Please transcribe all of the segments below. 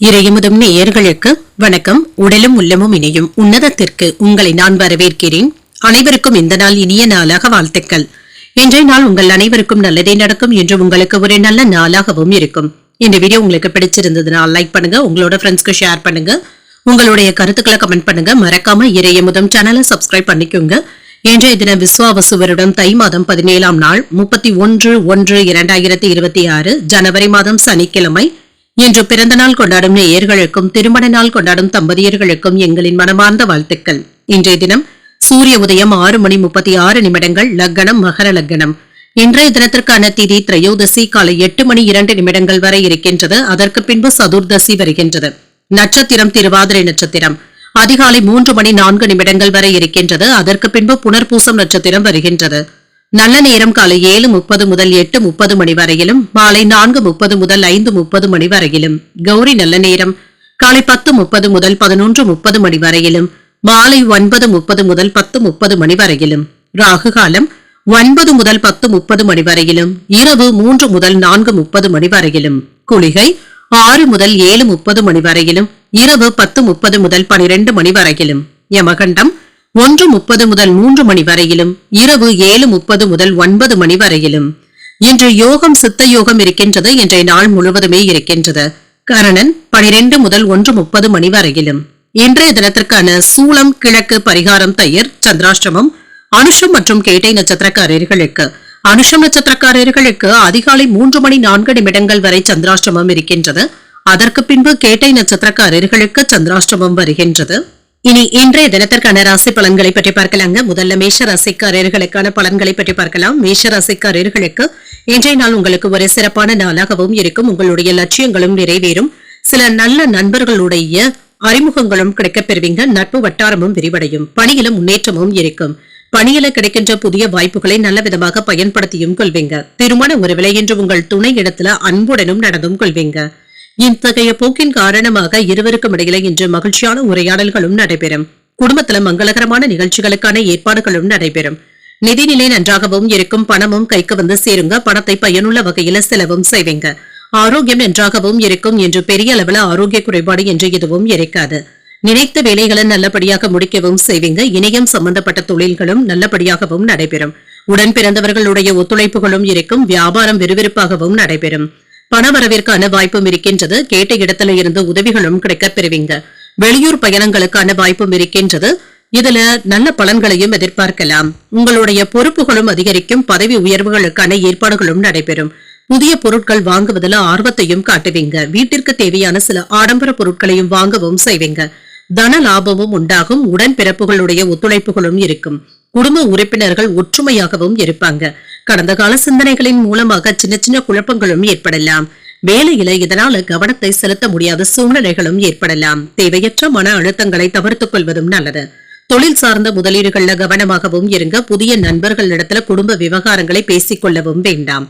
இறையமுதும் நேயர்களுக்கு வணக்கம். உடலும் உள்ளமும் இணையும் உன்னதத்திற்கு உங்களை நான் வரவேற்கிறேன். அனைவருக்கும் இந்த நாள் இனிய நாளாக வாழ்த்துக்கள். இன்றைய நாள் உங்கள் அனைவருக்கும் நல்லதே நடக்கும் என்று உங்களுக்கு ஒரு நல்ல நாளாகவும் இருக்கும். இந்த வீடியோ உங்களுக்கு பிடிச்சிருந்ததுனால் லைக் பண்ணுங்க, உங்களோட ஃப்ரெண்ட்ஸ்க்கு ஷேர் பண்ணுங்க, உங்களுடைய கருத்துக்களை கமெண்ட் பண்ணுங்க. மறக்காம இறையமுதும் சேனலை சப்ஸ்கிரைப் பண்ணிக்கோங்க. இன்றைய தினம் விஸ்வாவசு வருடம் தை மாதம் 17ஆம் நாள் 31/1/2026 ஜனவரி மாதம் சனிக்கிழமை. இன்று பிறந்த நாள் கொண்டாடும் நேயர்களுக்கும் திருமண நாள் கொண்டாடும் தம்பதியர்களுக்கும் எங்களின் மனமார்ந்த வாழ்த்துக்கள். இன்றைய தினம் சூரிய உதயம் 6:36 லக்னம் மகர லக்னம். இன்றைய தினத்திற்கான திதி திரையோதசி காலை 8:02 வரை இருக்கின்றது. அதற்கு பின்பு சதுர்தசி வருகின்றது. நட்சத்திரம் திருவாதிரை நட்சத்திரம். அதிகாலை 3:04 வரை இருக்கின்றது. அதற்கு பின்பு புனர்பூசம் நட்சத்திரம் வருகின்றது. நல்ல நேரம் காலை 7:30 முதல் 8:30 மணி வரையிலும், மாலை 4:30 முதல் 5:30 மணி வரையிலும். கௌரி நல்ல நேரம் காலை 10:30 முதல் 11:30 மணி வரையிலும், மாலை 9:30 முதல் 10:30 மணி வரையிலும். ராகு காலம் 9 முதல் 10:30 மணி வரையிலும், இரவு 3 முதல் 4:30 மணி வரையிலும். குளிகை 6 முதல் 7:30 மணி வரையிலும், இரவு 10:30 முதல் 12 மணி வரையிலும். யமகண்டம் 1:30 முதல் 3 மணி வரையிலும், இரவு 7:30 முதல் 9 மணி வரையிலும். இன்று யோகம் சித்த யோகம் இருக்கின்றது. இன்றைய நாள் முழுவதுமே இருக்கின்றது. கரணன் 12 முதல் 1:30 மணி வரையிலும். இன்றைய தினத்திற்கான சூலம் கிழக்கு, பரிகாரம் தயிர், சந்திராஷ்டமம் அனுஷம் மற்றும் கேட்டை நட்சத்திரக்காரர்களுக்கு. அனுஷம் நட்சத்திரக்காரர்களுக்கு அதிகாலை 3:04 வரை சந்திராஷ்டமம் இருக்கின்றது. அதற்கு பின்பு கேட்டை நட்சத்திரக்காரர்களுக்கு சந்திராஷ்டமம் வருகின்றது. இனி இன்றைய தினத்திற்கான ராசி பலன்களை பற்றி பார்க்கலாங்க. முதல்ல மேஷ ராசிக்காரர்களுக்கான பலன்களை பற்றி பார்க்கலாம். மேஷ ராசிக்காரர்களுக்கு இன்றைய நாள் உங்களுக்கு ஒரு சிறப்பான நாளாகவும் இருக்கும். உங்களுடைய லட்சியங்களும் நிறைவேறும். சில நல்ல நண்பர்களுடைய அறிமுகங்களும் கிடைக்கப் பெறுவீங்க. நட்பு வட்டாரமும் விரிவடையும். பணியில முன்னேற்றமும் இருக்கும். பணியில கிடைக்கின்ற புதிய வாய்ப்புகளை நல்ல விதமாக பயன்படுத்தியும் கொள்வீங்க. திருமண உறவிலை என்று உங்கள் துணை இடத்துல அன்புடனும் நடந்தும் கொள்வீங்க. இத்தகைய போக்கின் காரணமாக இருவருக்கும் இடையில இன்று மகிழ்ச்சியான உரையாடல்களும் நடைபெறும். குடும்பத்துல மங்களகரமான நிகழ்ச்சிகளுக்கான ஏற்பாடுகளும் நடைபெறும். நிதிநிலை நன்றாகவும் இருக்கும். பணமும் கைக்கு வந்து சேருங்க. பணத்தை பயனுள்ள வகையில செலவும் செய்வீங்க. ஆரோக்கியம் நன்றாகவும் இருக்கும். என்று பெரிய அளவுல ஆரோக்கிய குறைபாடு என்று எதுவும் இருக்காது. நினைத்த வேலைகளை நல்லபடியாக முடிக்கவும் செய்வீங்க. இணையம் சம்பந்தப்பட்ட தொழில்களும் நல்லபடியாகவும் நடைபெறும். உடன் பிறந்தவர்களுடைய ஒத்துழைப்புகளும் இருக்கும். வியாபாரம் விறுவிறுப்பாகவும் நடைபெறும். பணவரவிற்கான வாய்ப்பும் இருக்கின்றது. கேட்ட இடத்துல இருந்து உதவிகளும் கிடைக்கப் பெறுவீங்க. வெளியூர் பயணங்களுக்கான வாய்ப்பும் இருக்கின்றது. இதுல நல்ல பலன்களையும் எதிர்பார்க்கலாம். உங்களுடைய பொறுப்புகளும் அதிகரிக்கும். பதவி உயர்வுகளுக்கான ஏற்பாடுகளும் நடைபெறும். புதிய பொருட்கள் வாங்குவதில் ஆர்வத்தையும் காட்டுவீங்க. வீட்டிற்கு தேவையான சில ஆடம்பர பொருட்களையும் வாங்கவும் செய்வீங்க. தன லாபமும் உண்டாகும். உடன் பிறப்புகளுடைய ஒத்துழைப்புகளும் இருக்கும். குடும்ப உறுப்பினர்கள் ஒற்றுமையாகவும் இருப்பாங்க. கடந்த கால சிந்தனைகளின் மூலமாக சின்ன சின்ன குழப்பங்களும் ஏற்படலாம். வேலையில இதனால கவனத்தை செலுத்த முடியாத சூழ்நிலைகளும் ஏற்படலாம். தேவையற்ற மன அழுத்தங்களை தவிர்த்துக் கொள்வதும் நல்லது. தொழில் சார்ந்த முதலீடுகள்ல கவனமாகவும் இருங்க. புதிய நண்பர்களிடத்துல குடும்ப விவகாரங்களை பேசிக் கொள்ளவும் வேண்டாம்.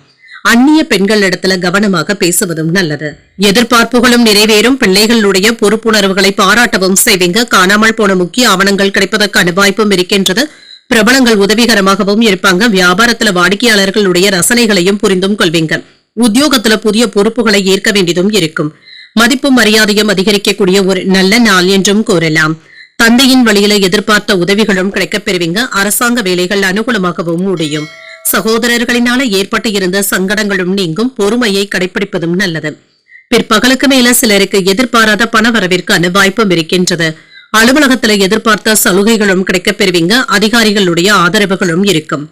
அந்நிய பெண்களிடத்துல கவனமாக பேசுவதும் நல்லது. எதிர்பார்ப்புகளும் நிறைவேறும். பிள்ளைகளுடைய பொறுப்புணர்வுகளை பாராட்டவும் செய்வீங்க. காணாமல் போன முக்கிய ஆவணங்கள் கிடைப்பதற்கான வாய்ப்பும் இருக்கின்றது. பிரபலங்கள் உதவிகரமாகவும் இருப்பாங்க. வியாபாரத்துல வாடிக்கையாளர்களுடைய ரசனைகளையும் புரிந்தும் கொள்வீங்க. உத்தியோகத்துல புதிய பொறுப்புகளை ஏற்க வேண்டியதும் இருக்கும். மதிப்பும் மரியாதையும் அதிகரிக்கக்கூடிய ஒரு நல்ல நாள் என்றும் கூறலாம். தந்தையின் வழியில எதிர்பார்த்த உதவிகளும் கிடைக்கப் பெறுவீங்க. அரசாங்க வேலைகள் அனுகூலமாகவும் முடியும். சகோதரர்களினால ஏற்பட்டு இருந்த சங்கடங்களும் நீங்கும். பொறுமையை கடைபிடிப்பதும் நல்லது. பிற்பகலுக்கு மேல சிலருக்கு எதிர்பாராத பண வரவிற்கான வாய்ப்பும் இருக்கின்றது. அலுவலகத்துல எதிர்பார்த்த சலுகைகளும் கிடைக்கப் பெறுவீங்க. அதிகாரிகளுடைய ஆதரவுகளும் இருக்கும்.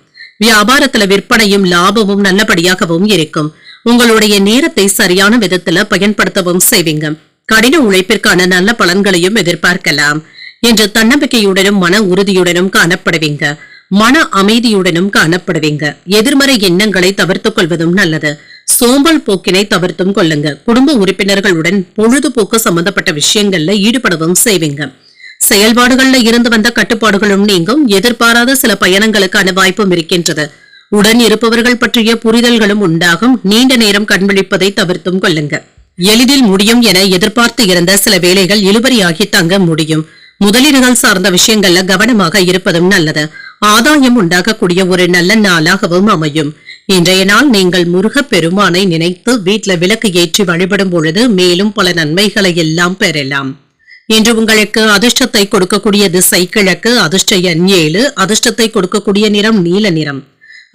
வியாபாரத்துல விற்பனையும் லாபமும் நல்லபடியாகவும் இருக்கும். உங்களுடைய நேரத்தை சரியான விதத்துல பயன்படுத்தவும் செய்வீங்க. கடின உழைப்பிற்கான நல்ல பலன்களையும் எதிர்பார்க்கலாம். என்று தன்னம்பிக்கையுடனும் மன உறுதியுடனும் காணப்படுவீங்க. மன அமைதியுடனும் காணப்படுவீங்க. எதிர்மறை எண்ணங்களை தவிர்த்துக் கொள்வதும் நல்லது. சோம்பல் போக்கினை தவிர்த்தும் கொள்ளுங்க. குடும்ப உறுப்பினர்களுடன் பொழுதுபோக்கு சம்பந்தப்பட்ட விஷயங்கள்ல ஈடுபடவும் செய்வீங்க. செயல்பாடுகள்ல இருந்து வந்த கட்டுப்பாடுகளும் நீங்கும். எதிர்பாராத சில பயணங்களுக்கான வாய்ப்பும் இருக்கின்றது. உடன் இருப்பவர்கள் பற்றிய புரிதல்களும் உண்டாகும். நீண்ட நேரம் கண்விழிப்பதை தவிர்த்தும் கொள்ளுங்க. எளிதில் முடியும் என எதிர்பார்த்து இருந்த சில வேலைகள் இழுபறியாகி தங்க முடியும். முதலீடுகள் சார்ந்த விஷயங்கள்ல கவனமாக இருப்பதும் நல்லது. ஆதாயம் உண்டாகக்கூடிய ஒரு நல்ல நாளாகவும் அமையும். இன்றைய நாள் நீங்கள் முருகப் பெருமானை நினைத்து வீட்டில் விளக்கு ஏற்றி வழிபடும் பொழுது மேலும் பல நன்மைகளை எல்லாம் பெறலாம். இன்று உங்களுக்கு அதிர்ஷ்டத்தை கொடுக்கக்கூடிய திசை கிழக்கு, அதிர்ஷ்ட எண் 7, அதிர்ஷ்டத்தை கொடுக்கக்கூடிய நிறம் நீல நிறம்.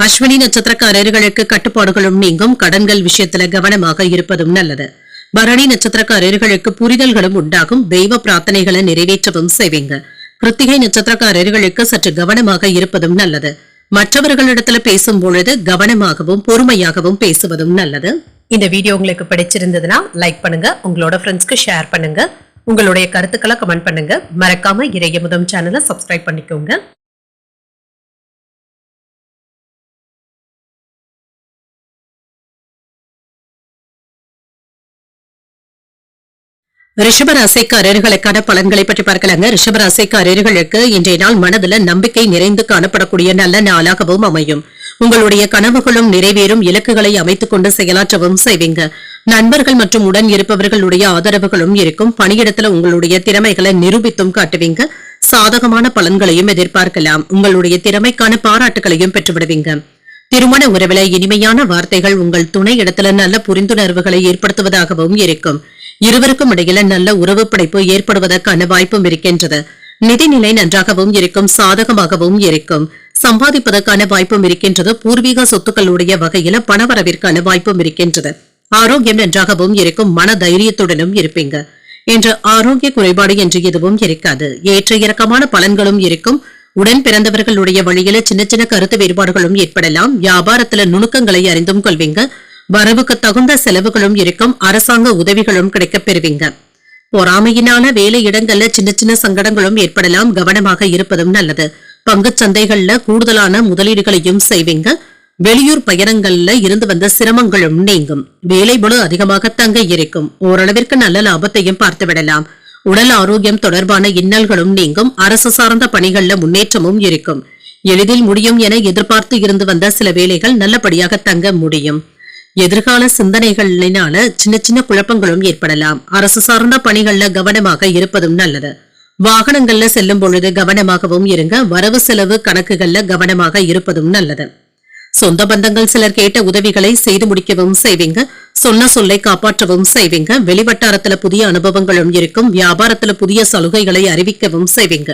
அஸ்வினி நட்சத்திரக்காரர்களுக்கு கட்டுப்பாடுகளும் நீங்கும், கடன்கள் விஷயத்துல கவனமாக இருப்பதும் நல்லது. பரணி நட்சத்திரக்காரர்களுக்கு புரிதல்களும் உண்டாகும், தெய்வ பிரார்த்தனைகளை நிறைவேற்றவும் செய்வீங்க. கிருத்திகை நட்சத்திரக்காரர்களுக்கு சற்று கவனமாக இருப்பதும் நல்லது. மற்றவர்களிடத்துல பேசும் பொழுது கவனமாகவும் பொறுமையாகவும் பேசுவதும் நல்லது. இந்த வீடியோ உங்களுக்கு பிடிச்சிருந்ததுன்னா லைக் பண்ணுங்க, உங்களோட ஃப்ரெண்ட்ஸ்க்கு ஷேர் பண்ணுங்க, உங்களுடைய கருத்துக்களை கமெண்ட் பண்ணுங்க. மறக்காம இறையமுதம் சேனலை சப்ஸ்கிரைப் பண்ணிக்கோங்க. ரிஷபராசிக்காரர்களுக்கான பலன்களை பற்றி பார்க்கலாங்க. ரிஷபராசிக்காரர்களுக்கு இன்றைய நாள் மனதுல நம்பிக்கை நிறைந்து காணப்படக்கூடிய நல்ல நாளாகவும் அமையும். உங்களுடைய கனவுகளும் நிறைவேறும், இலக்குகளை அமைத்துக் கொண்டு செயலாற்றவும் செய்வீங்க. நண்பர்கள் மற்றும் உடன் இருப்பவர்களுடைய ஆதரவுகளும் இருக்கும். பணியிடத்துல உங்களுடைய திறமைகளை நிரூபித்தும் காட்டுவீங்க. சாதகமான பலன்களையும் எதிர்பார்க்கலாம். உங்களுடைய திறமைக்கான பாராட்டுகளையும் பெற்றுவிடுவீங்க. திருமண உறவில இனிமையான வார்த்தைகள் உங்கள் துணை இடத்துல நல்ல புரிந்துணர்வுகளை ஏற்படுத்துவதாகவும் இருக்கும். இருவருக்கும் இடையில நல்ல உறவு படைப்பு ஏற்படுவதற்கான வாய்ப்பும் இருக்கின்றது. நிதிநிலை நன்றாகவும் இருக்கும், சாதகமாகவும் இருக்கும். சம்பாதிப்பதற்கான வாய்ப்பும் இருக்கின்றது. பூர்வீக சொத்துக்களுடைய வகையில பணவரவிற்கான வாய்ப்பும் இருக்கின்றது. ஆரோக்கியம் நன்றாகவும் இருக்கும், மன தைரியத்துடனும் இருப்பீங்க. என்ற ஆரோக்கிய குறைபாடு என்று எதுவும் இருக்காது. ஏற்ற இறக்கமான பலன்களும் இருக்கும். உடன் பிறந்தவர்களுடைய வழியில சின்ன சின்ன கருத்து வேறுபாடுகளும் ஏற்படலாம். வியாபாரத்துல நுணுக்கங்களை அறிந்தும் கொள்வீங்க. வரவுக்கு தகுந்த செலவுகளும் இருக்கும். அரசாங்க உதவிகளும் கிடைக்கப் பெறுவீங்க. பொறாமையினால வேலை இடங்கள்ல சின்ன சின்ன சங்கடங்களும் ஏற்படலாம். கவனமாக இருப்பதும் நல்லது. பங்குச் சந்தைகள்ல கூடுதலான முதலீடுகளையும் செய்வீங்க. வெளியூர் பயணங்கள்ல இருந்து வந்த சிரமங்களும் நீங்கும். வேலை பளு அதிகமாக தங்க இருக்கும். ஓரளவிற்கு நல்ல லாபத்தையும் பார்த்துவிடலாம். உடல் ஆரோக்கியம் தொடர்பான இன்னல்களும் நீங்கும். அரசு சார்ந்த பணிகள்ல முன்னேற்றமும் இருக்கும். எளிதில் முடியும் என எதிர்பார்த்து இருந்து வந்த சில வேலைகள் நல்லபடியாக தங்க முடியும். எதிர்கால சிந்தனைகளினால சின்ன சின்ன குழப்பங்களும் ஏற்படலாம். அரசு சார்ந்த பணிகள்ல கவனமாக இருப்பதும் நல்லது. வாகனங்கள்ல செல்லும் பொழுது கவனமாகவும் இருங்க. வரவு செலவு கணக்குகள்ல கவனமாக இருப்பதும் நல்லது. சொந்த பந்தங்கள் சிலர் கேட்ட உதவிகளை செய்து முடிக்கவும் செய்வீங்க. சொன்ன சொல்லை காப்பாற்றவும் செய்வீங்க. வெளிவட்டாரத்துல புதிய அனுபவங்களும் இருக்கும். வியாபாரத்துல புதிய சலுகைகளை அறிவிக்கவும் செய்வீங்க.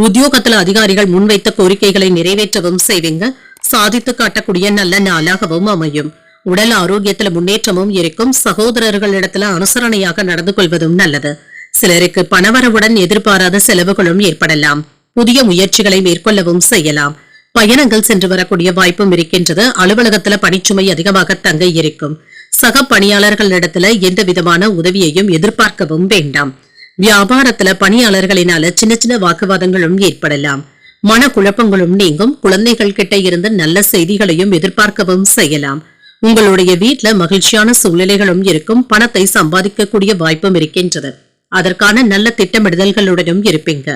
உத்தியோகத்துல அதிகாரிகள் முன்வைத்த கோரிக்கைகளை நிறைவேற்றவும் செய்வீங்க. சாதித்து காட்டக்கூடிய நல்ல நாளாகவும் அமையும். உடல் ஆரோக்கியத்துல முன்னேற்றமும் இருக்கும். சகோதரர்களிடத்துல அனுசரணையாக நடந்து கொள்வதும் நல்லது. சிலருக்கு பணவரவுடன் எதிர்பாராத செலவுகளும் ஏற்படலாம். புதிய முயற்சிகளை மேற்கொள்ளவும் செய்யலாம். பயணங்கள் சென்று வரக்கூடிய வாய்ப்பும் இருக்கின்றது. அலுவலகத்துல பணிச்சுமை அதிகமாக தங்க இருக்கும். சக பணியாளர்களிடத்துல எந்த விதமான உதவியையும் எதிர்பார்க்கவும் வேண்டாம். வியாபாரத்துல பணியாளர்களினால சின்ன சின்ன வாக்குவாதங்களும் ஏற்படலாம். மன குழப்பங்களும் நீங்கும். குழந்தைகள் கிட்ட இருந்து நல்ல செய்திகளையும் எதிர்பார்க்கவும் செய்யலாம். உங்களுடைய வீட்டுல மகிழ்ச்சியான சூழ்நிலைகளும் இருக்கும். பணத்தை சம்பாதிக்கக்கூடிய வாய்ப்பும் இருக்கின்றது. அதற்கான நல்ல திட்டமிடுதல்களுடனும் இருப்பீங்க.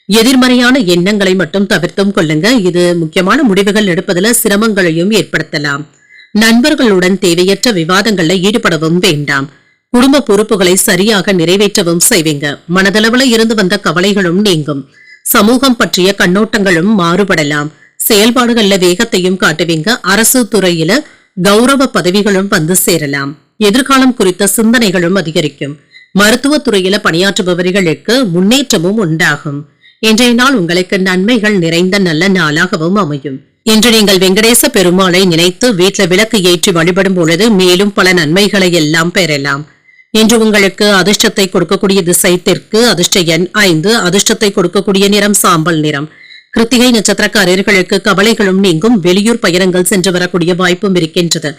எதிர்மறையான எண்ணங்களை மட்டும் தவிர்த்தும் கொள்ளுங்க. இது முக்கியமான முடிவுகள் எடுப்பதில் சிரமங்களையும் ஏற்படுத்தலாம். நண்பர்களுடன் தேவையற்ற விவாதங்கள்ல ஈடுபடவும் வேண்டாம். குடும்ப பொறுப்புகளை சரியாக நிறைவேற்றவும் செய்வீங்க. மனதளவுல இருந்து வந்த கவலைகளும் நீங்கும். சமூகம் பற்றிய கண்ணோட்டங்களும் மாறுபடலாம். செயல்பாடுகள்ல வேகத்தையும் காட்டுவீங்க. அரசு துறையில கௌரவ பதவிகளும் வந்து சேரலாம். எதிர்காலம் குறித்த சிந்தனைகளும் அதிகரிக்கும். மருத்துவத்துறையில பணியாற்றுபவர்களுக்கு முன்னேற்றமும் உண்டாகும். இன்றைய நாள் உங்களுக்கு நன்மைகள் நிறைந்த நல்ல நாளாகவும் அமையும். இன்று நீங்கள் வெங்கடேச பெருமாளை நினைத்து வீட்டுல விளக்கு ஏற்றி வழிபடும் பொழுது மேலும் பல நன்மைகளை எல்லாம் பெறலாம். இன்று உங்களுக்கு அதிர்ஷ்டத்தை கொடுக்கக்கூடிய திசை தெற்கு, அதிர்ஷ்ட எண் 5, அதிர்ஷ்டத்தை கொடுக்கக்கூடிய நிறம் சாம்பல் நிறம். கிருத்திகை நட்சத்திரக்காரர்களுக்கு கவலைகளும் நீங்கும். வெளியூர் பயணங்கள் சென்று வரக்கூடிய வாய்ப்பும் இருக்கின்றது.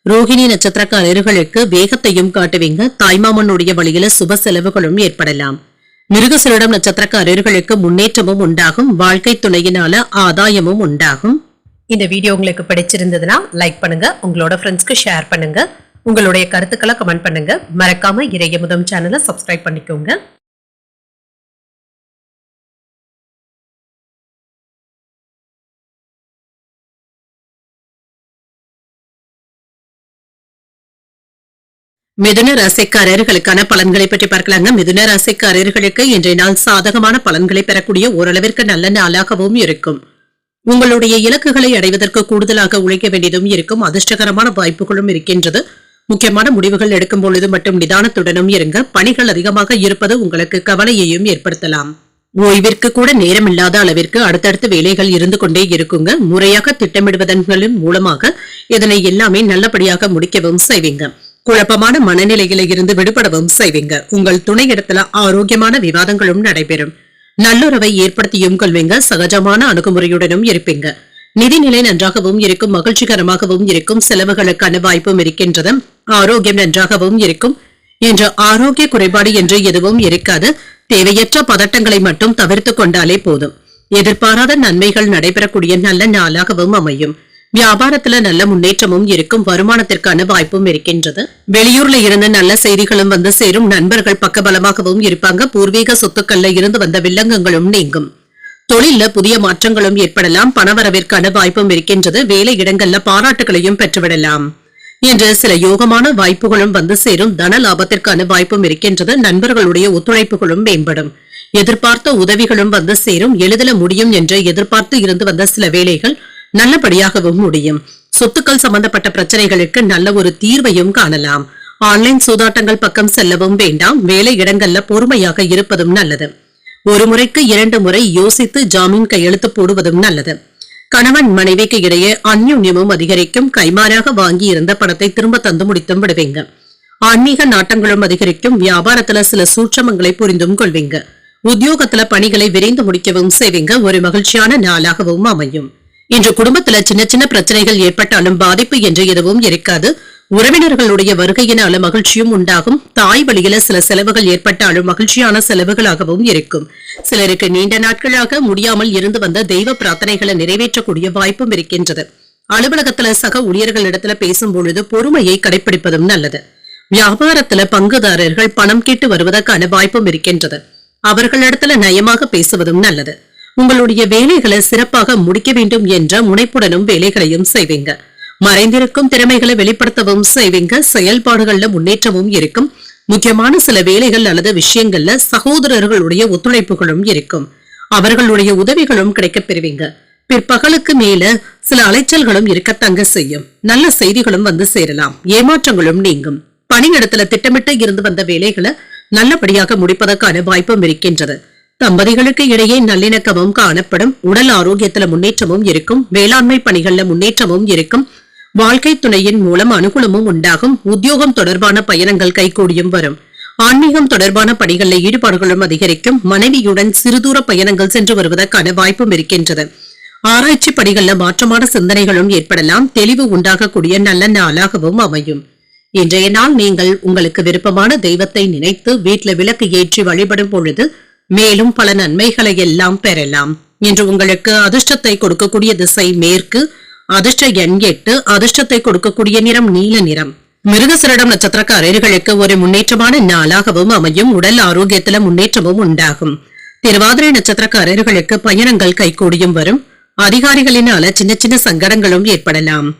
ரோஹிணி நட்சத்திரக்காரர்களுக்கு வேகத்தையும் காட்டுவீங்க. தாய்மாமனுடைய வழியில சுப செலவுகளும் ஏற்படலாம். மிருகசீரிடம் நட்சத்திரக்காரர்களுக்கு முன்னேற்றமும் உண்டாகும். வாழ்க்கை துணையினால ஆதாயமும் உண்டாகும். இந்த வீடியோ உங்களுக்கு பிடிச்சிருந்ததுன்னா லைக் பண்ணுங்க, உங்களோட ஃப்ரெண்ட்ஸ்க்கு ஷேர் பண்ணுங்க, உங்களுடைய கருத்துக்களை கமெண்ட் பண்ணுங்க. மறக்காம இறையமுதம் சேனலை சப்ஸ்கிரைப் பண்ணிக்கோங்க. மிதுன ராசிக்காரர்களுக்கான பலன்களை பற்றி பார்க்கலாங்க. மிதுன ராசிக்காரர்களுக்கு இன்றைய நாள் சாதகமான பலன்களை பெறக்கூடிய ஓரளவிற்கு நல்ல நாளாகவும் இருக்கும். உங்களுடைய இலக்குகளை அடைவதற்கு கூடுதலாக உழைக்க வேண்டியதும் இருக்கும். அதிர்ஷ்டகரமான வாய்ப்புகளும் இருக்கின்றது. முக்கியமான முடிவுகள் எடுக்கும் பொழுது மட்டும் நிதானத்துடனும் இருங்க. பணிகள் அதிகமாக இருப்பது உங்களுக்கு கவலையையும் ஏற்படுத்தலாம். ஓய்விற்கு கூட நேரமில்லாத அளவிற்கு அடுத்தடுத்த வேலைகள் இருந்து கொண்டே இருக்குங்க. முறையாக திட்டமிடுவதன் மூலமாக இதனை எல்லாமே நல்லபடியாக முடிக்கவும் செய்வீங்க. குழப்பமான மனநிலையில இருந்து விடுபடவும் செய்வீங்க. உங்கள் துணையிடத்துல ஆரோக்கியமான விவாதங்களும் நடைபெறும். நல்லுறவை ஏற்படுத்தியும் கொள்வீங்க. சகஜமான அணுகுமுறையுடனும் இருப்பீங்க. நிதிநிலை நன்றாகவும் இருக்கும். மகிழ்ச்சிகரமாகவும் இருக்கும். செலவுகளுக்கான வாய்ப்பும் இருக்கின்றது. ஆரோக்கியம் நன்றாகவும் இருக்கும். என்ற ஆரோக்கிய குறைபாடு என்று எதுவும் இருக்காது. தேவையற்ற பதட்டங்களை மட்டும் தவிர்த்து கொண்டாலே போதும். எதிர்பாராத நன்மைகள் நடைபெறக்கூடிய நல்ல நாளாகவும் அமையும். வியாபாரத்துல நல்ல முன்னேற்றமும் இருக்கும். வருமானத்திற்கான வாய்ப்பும் இருக்கின்றது. வெளியூர்ல இருந்து நல்ல செய்திகளும் வந்து சேரும். நண்பர்கள் பக்கபலமாகவும் இருப்பாங்க. பூர்வீக சொத்துக்கள்ல இருந்து வந்த வில்லங்கங்களும் நீங்கும். தொழில புதிய மாற்றங்களும் ஏற்படலாம். பணவரவிற்கான வாய்ப்பும் இருக்கின்றது. வேலை இடங்கள்ல பாராட்டுகளையும் பெற்றுவிடலாம் என்று சில யோகமான வாய்ப்புகளும் வந்து சேரும். தன லாபத்திற்கான வாய்ப்பும் இருக்கின்றது. நண்பர்களுடைய ஒத்துழைப்புகளும் மேம்படும். எதிர்பார்த்த உதவிகளும் வந்து சேரும். எளிதில் முடியும் என்று எதிர்பார்த்து இருந்து வந்த சில வேலைகள் நல்லபடியாகவும் முடியும். சொத்துக்கள் சம்பந்தப்பட்ட பிரச்சனைகளுக்கு நல்ல ஒரு தீர்வையும் காணலாம். ஆன்லைன் சூதாட்டங்கள் பக்கம் செல்லவும் வேண்டாம். வேலை இடங்கள்ல பொறுமையாக இருப்பதும் நல்லது. ஒரு முறைக்கு 2 முறை யோசித்து ஜாமீன் கையெழுத்து போடுவதும் நல்லது. கணவன் மனைவிக்கு இடையே அந்யோன்யமும் அதிகரிக்கும். கைமாறாக வாங்கி இருந்த பணத்தை திரும்ப தந்து முடித்தும் விடுவீங்க. ஆன்மீக நாட்டங்களும் அதிகரிக்கும். வியாபாரத்துல சில சூட்சமங்களை புரிந்தும் கொள்வீங்க. உத்தியோகத்துல பணிகளை விரைந்து முடிக்கவும் செய்வீங்க. ஒரு மகிழ்ச்சியான நாளாகவும் அமையும். இன்று குடும்பத்துல சின்ன சின்ன பிரச்சனைகள் ஏற்பட்டாலும் பாதிப்பு என்று எதுவும் இருக்காது. உறவினர்களுடைய வருகையினால மகிழ்ச்சியும் உண்டாகும். தாய் வழியில சில செலவுகள் ஏற்பட்டாலும் மகிழ்ச்சியான செலவுகளாகவும் இருக்கும். சிலருக்கு நீண்ட நாட்களாக முடியாமல் இருந்து வந்த தெய்வ பிரார்த்தனைகளை நிறைவேற்றக்கூடிய வாய்ப்பும் இருக்கின்றது. அலுவலகத்துல சக ஊழியர்களிடத்துல பேசும் பொழுது பொறுமையை கடைபிடிப்பதும் நல்லது. வியாபாரத்துல பங்குதாரர்கள் பணம் கேட்டு வருவதற்கான வாய்ப்பும் இருக்கின்றது. அவர்களிடத்துல நயமாக பேசுவதும் நல்லது. உங்களுடைய வேலைகளை சிறப்பாக முடிக்க வேண்டும் என்ற முனைப்புடனும் வேலைகளையும் செய்வீங்க. மறைந்திருக்கும் திறமைகளை வெளிப்படுத்தவும் செய்வீங்க. செயல்பாடுகள்ல முன்னேற்றமும் இருக்கும். முக்கியமான சில வேலைகள் அல்லது விஷயங்கள்ல சகோதரர்களுடைய ஒத்துழைப்புகளும் இருக்கும். அவர்களுடைய உதவிகளும் கிடைக்கப் பெறுவீங்க. பிற்பகலுக்கு மேல சில அலைச்சல்களும் இருக்கத்தங்க செய்யும். நல்ல செய்திகளும் வந்து சேரலாம். ஏமாற்றங்களும் நீங்கும். பணியிடத்துல திட்டமிட்டு இருந்து வந்த வேலைகளை நல்லபடியாக முடிப்பதற்கான வாய்ப்பும் இருக்கின்றது. தம்பதிகளுக்கு இடையே நல்லிணக்கமும் காணப்படும். உடல் ஆரோக்கியத்துல முன்னேற்றமும் இருக்கும். வேளாண்மை பணிகள்ல முன்னேற்றமும் இருக்கும். வாழ்க்கை துணையின் மூலம் அனுகூலமும் உண்டாகும். உத்தியோகம் தொடர்பான பயணங்கள் கைகூடியும் வரும். ஆன்மீகம் தொடர்பான பணிகளில் ஈடுபாடுகளும் அதிகரிக்கும். மனைவியுடன் சிறுதூர பயணங்கள் சென்று வருவதற்கான வாய்ப்பும் இருக்கின்றது. ஆராய்ச்சி பணிகள்ல மாற்றமான சிந்தனைகளும் ஏற்படலாம். தெளிவு உண்டாகக்கூடிய நல்ல நாளாகவும் அமையும். இன்றைய நாள் நீங்கள் உங்களுக்கு விருப்பமான தெய்வத்தை நினைத்து வீட்டில் விளக்கு ஏற்றி வழிபடும் பொழுது மேலும் பல நன்மைகளை எல்லாம் பெறலாம். இன்று உங்களுக்கு அதிர்ஷ்டத்தை கொடுக்கக்கூடிய திசை மேற்கு. அதிர்ஷ்ட எண் 8. அதிர்ஷ்டத்தை கொடுக்கக்கூடிய நிறம் நீல நிறம். மிருகசரிடம் நட்சத்திரக்காரர்களுக்கு ஒரு முன்னேற்றமான நாளாகவும் அமையும். உடல் ஆரோக்கியத்துல முன்னேற்றமும் உண்டாகும். திருவாதிரை நட்சத்திரக்காரர்களுக்கு பயணங்கள் கைகூடியும் வரும். அதிகாரிகளினால சின்ன சின்ன சங்கடங்களும் ஏற்படலாம்.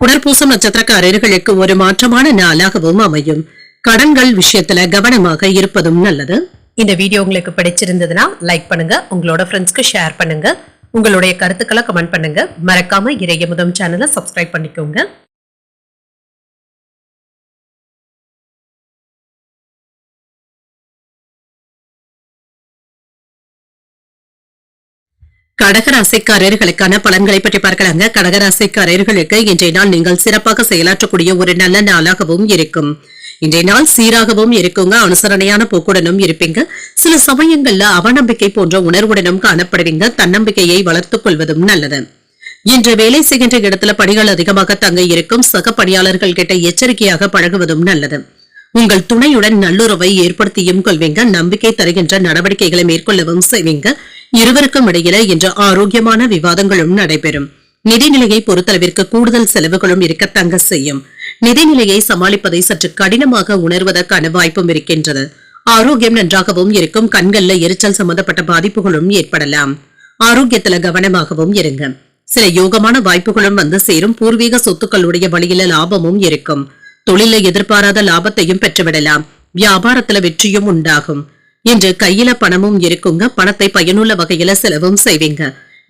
புனர்பூசம் நட்சத்திரக்காரர்களுக்கு ஒரு மாற்றமான நாளாகவும் அமையும். கடன்கள் விஷயத்துல கவனமாக இருப்பதும் நல்லது. இந்த வீடியோ உங்களுக்கு பிடிச்சிருந்ததுன்னா லைக் பண்ணுங்க. உங்களோட ஃப்ரெண்ட்ஸ்க்கு ஷேர் பண்ணுங்க. உங்களுடைய கருத்துக்களை கமெண்ட் பண்ணுங்க. மறக்காம இறையமுதம் சேனலை சப்ஸ்கிரைப் பண்ணிக்கோங்க. கடகராசிக்காரர்களுக்கான பலன்களை பற்றி பார்க்கலாங்க. கடகராசிக்காரர்களுக்கு இன்றைய நாள் நீங்கள் சிறப்பாக செயலாற்றக்கூடிய ஒரு நல்ல நாளாகவும் இருக்கும். இன்றைய நாள் சீராகவும் இருக்குங்க. அனுசரணையான போக்குடனும் இருப்பீங்க. சில சமயங்கள்ல அவநம்பிக்கை போன்ற உணர்வுடனும் காணப்படுவீங்க. தன்னம்பிக்கையை வளர்த்துக் கொள்வதும் நல்லது. இன்று வேலை செய்கின்ற இடத்துல பணிகள் அதிகமாக தங்க இருக்கும். சக பணியாளர்கள் கிட்ட எச்சரிக்கையாக பழகுவதும் நல்லது. உங்கள் துணையுடன் நல்லுறவை ஏற்படுத்தியும் கொள்வீங்க. நம்பிக்கை தருகின்ற நடவடிக்கைகளை மேற்கொள்ளவும் செய்வீங்க. இருவருக்கும் இடையில இன்று ஆரோக்கியமான விவாதங்களும் நடைபெறும். நிதிநிலையை பொறுத்தளவிற்கு கூடுதல் செலவுகளும் இருக்கத்தங்க செய்யும். நிதிநிலையை சமாளிப்பதை சற்று கடினமாக உணர்வதற்கான வாய்ப்பும் இருக்கின்றது. ஆரோக்கியம் நன்றாகவும் இருக்கும். கண்கள்ல எரிச்சல் சம்பந்தப்பட்ட பாதிப்புகளும் ஏற்படலாம். ஆரோக்கியத்துல கவனமாகவும் இருங்க. சில யோகமான வாய்ப்புகளும் வந்து சேரும். பூர்வீக சொத்துக்களுடைய வழியில லாபமும் இருக்கும். தொழில எதிர்பாராத லாபத்தையும் பெற்றுவிடலாம். வியாபாரத்துல வெற்றியும் உண்டாகும். இன்று கையில பணமும் இருக்குங்க. பணத்தை பயனுள்ள வகையில செலவும் செய்வீங்க.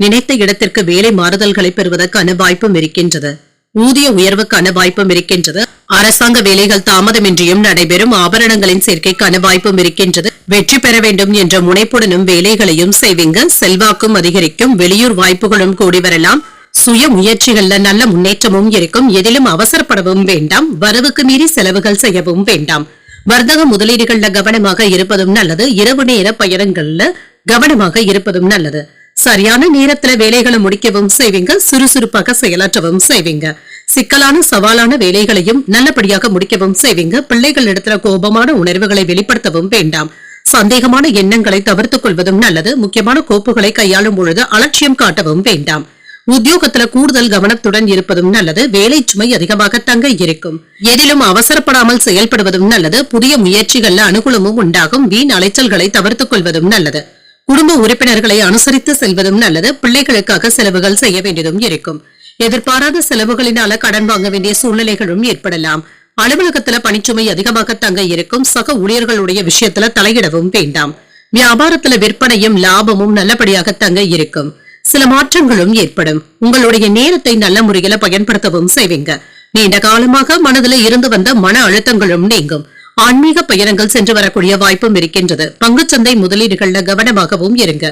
நினைத்த இடத்திற்கு வேலை மாறுதல்களை பெறுவதற்கான வாய்ப்பும் இருக்கின்றது. ஊதிய உயர்வுக்கான வாய்ப்பும் இருக்கின்றது. அரசாங்க வேலைகள் தாமதமின்றியும் நடைபெறும். ஆபரணங்களின் சேர்க்கைக்கான வாய்ப்பும் இருக்கின்றது. வெற்றி பெற வேண்டும் என்ற முனைப்புடனும் வேலைகளையும் செய்வீங்க. செல்வாக்கும் அதிகரிக்கும். வெளியூர் வாய்ப்புகளும் கூடி வரலாம். சுய முயற்சிகள்ல நல்ல முன்னேற்றமும் இருக்கும். எதிலும் அவசரப்படவும் வேண்டாம். வரவுக்கு மீறி செலவுகள் செய்யவும் வேண்டாம். வர்த்தக முதலீடுகள்ல கவனமாக இருப்பதும் நல்லது. இரவு நேர பயணங்கள்ல கவனமாக இருப்பதும் நல்லது. சரியான நேரத்துல வேலைகளை முடிக்கவும் செய்வீங்க. சுறுசுறுப்பாக செயலாற்றவும் செய்வீங்க. சிக்கலான சவாலான வேலைகளையும் நல்லபடியாக முடிக்கவும் செய்வீங்க. பிள்ளைகள் இடத்துல கோபமான உணர்வுகளை வெளிப்படுத்தவும் வேண்டாம். சந்தேகமான எண்ணங்களை தவிர்த்துக் கொள்வதும் நல்லது. முக்கியமான கோப்புகளை கையாளும் பொழுது அலட்சியம் காட்டவும் வேண்டாம். உத்தியோகத்துல கூடுதல் கவனத்துடன் இருப்பதும் நல்லது. வேலை சுமை அதிகமாக தங்க இருக்கும். எதிலும் அவசரப்படாமல் செயல்படுவதும் நல்லது. புதிய முயற்சிகள்ல அனுகூலமும் உண்டாகும். வீண் அலைச்சல்களை தவிர்த்துக் கொள்வதும் நல்லது. குடும்ப உறுப்பினர்களை அனுசரித்து செல்வதும் நல்லது. பிள்ளைகளுக்காக செலவுகள் செய்ய வேண்டியதும் இருக்கும். எதிர்பாராத செலவுகளினால கடன் வாங்க வேண்டிய சூழ்நிலைகளும் ஏற்படலாம். அலுவலகத்துல பணிச்சுமை அதிகமாக தங்க இருக்கும். சக ஊழியர்களுடைய விஷயத்துல தலையிடவும் வேண்டாம். வியாபாரத்துல விற்பனையும் லாபமும் நல்லபடியாக தங்க இருக்கும். சில மாற்றங்களும் ஏற்படும். உங்களுடைய நேரத்தை நல்ல முறையில பயன்படுத்தவும் செய்வீங்க. நீண்ட காலமாக மனதில் இருந்து வந்த மன அழுத்தங்களும் நீங்கும். ஆன்மீக பயணங்கள் சென்று வரக்கூடிய வாய்ப்பும் இருக்கின்றது. பங்குச்சந்தை முதலீடுகள்ல கவனமாகவும் இருங்க.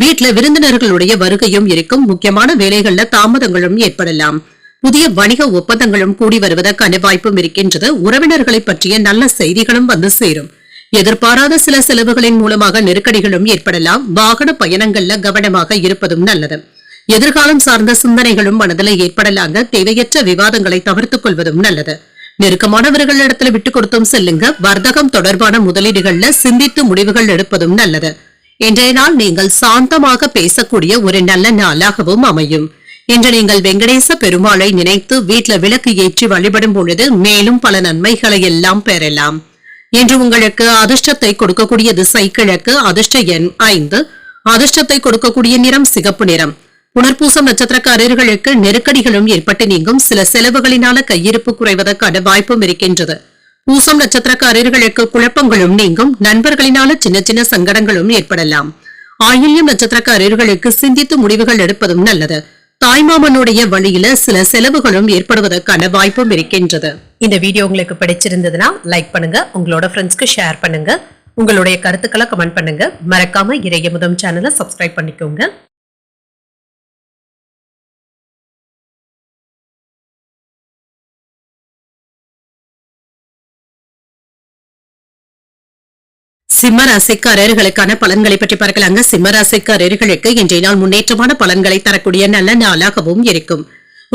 வீட்டுல விருந்தினர்களுடைய வருகையும் இருக்கும். முக்கியமான வேலைகள்ல தாமதங்களும் ஏற்படலாம். புதிய வணிக ஒப்பந்தங்களும் கூடி வருவதற்கான வாய்ப்பும் இருக்கின்றது. உறவினர்களை பற்றிய நல்ல செய்திகளும் வந்து சேரும். எதிர்பாராத சில செலவுகளின் மூலமாக நெருக்கடிகளும் ஏற்படலாம். வாகன பயணங்கள்ல கவனமாக இருப்பதும் நல்லது. எதிர்காலம் சார்ந்த சிந்தனைகளும் மனதில் ஏற்படலாங்க. தேவையற்ற விவாதங்களை தவிர்த்துக் கொள்வதும் நல்லது. நெருக்கமானவர்கள் இடத்துல விட்டுக் கொடுத்தும் செல்லுங்க. வர்த்தகம் தொடர்பான முதலீடுகள்ல சிந்தித்து முடிவுகள் எடுப்பதும் நல்லது. இன்றைய நாள் நீங்கள் சாந்தமாக பேசக்கூடிய ஒரு நல்ல நாளாகவும் அமையும். இன்று நீங்கள் வெங்கடேச பெருமாளை நினைத்து வீட்டுல விளக்கு ஏற்றி வழிபடும் பொழுது மேலும் பல நன்மைகளை எல்லாம் பெறலாம். இன்று உங்களுக்கு அதிர்ஷ்டத்தை கொடுக்கக்கூடிய திசை கிழக்கு. அதிர்ஷ்ட எண் 5. அதிர்ஷ்டத்தை கொடுக்கக்கூடிய நிறம் சிகப்பு நிறம். புனர்பூசம் நட்சத்திரக்காரர்களுக்கு நெருக்கடிகளும் ஏற்பட்டு நீங்கும். சில செலவுகளினால கையிருப்பு குறைவதற்கான வாய்ப்பும் இருக்கின்றது. பூசம் நட்சத்திரக்காரர்களுக்கு குழப்பங்களும் நீங்கும். நண்பர்களினால சின்ன சின்ன சங்கடங்களும் ஏற்படலாம். ஆயில்யம் நட்சத்திரக்காரர்களுக்கு சிந்தித்து முடிவுகள் எடுப்பதும் நல்லது. தாய்மாமனுடைய வழியில சில செலவுகளும் ஏற்படுவதற்கான வாய்ப்பும் இருக்கின்றது. இந்த வீடியோ உங்களுக்கு பிடிச்சிருந்ததுன்னா லைக் பண்ணுங்க. உங்களோட ஃப்ரெண்ட்ஸ்க்கு ஷேர் பண்ணுங்க. உங்களுடைய கருத்துக்களை கமெண்ட் பண்ணுங்க. மறக்காம இறையமுதம் சேனலை சப்ஸ்கிரைப் பண்ணிக்கோங்க. சிம்ம ராசிக்காரர்களுக்கான பலன்களை பற்றி பார்க்கலாங்க. சிம்ம ராசிக்காரர்களுக்கு இன்றைய நாள் முன்னேற்றமான பலன்களை தரக்கூடிய நல்ல நாளாகவும் இருக்கும்.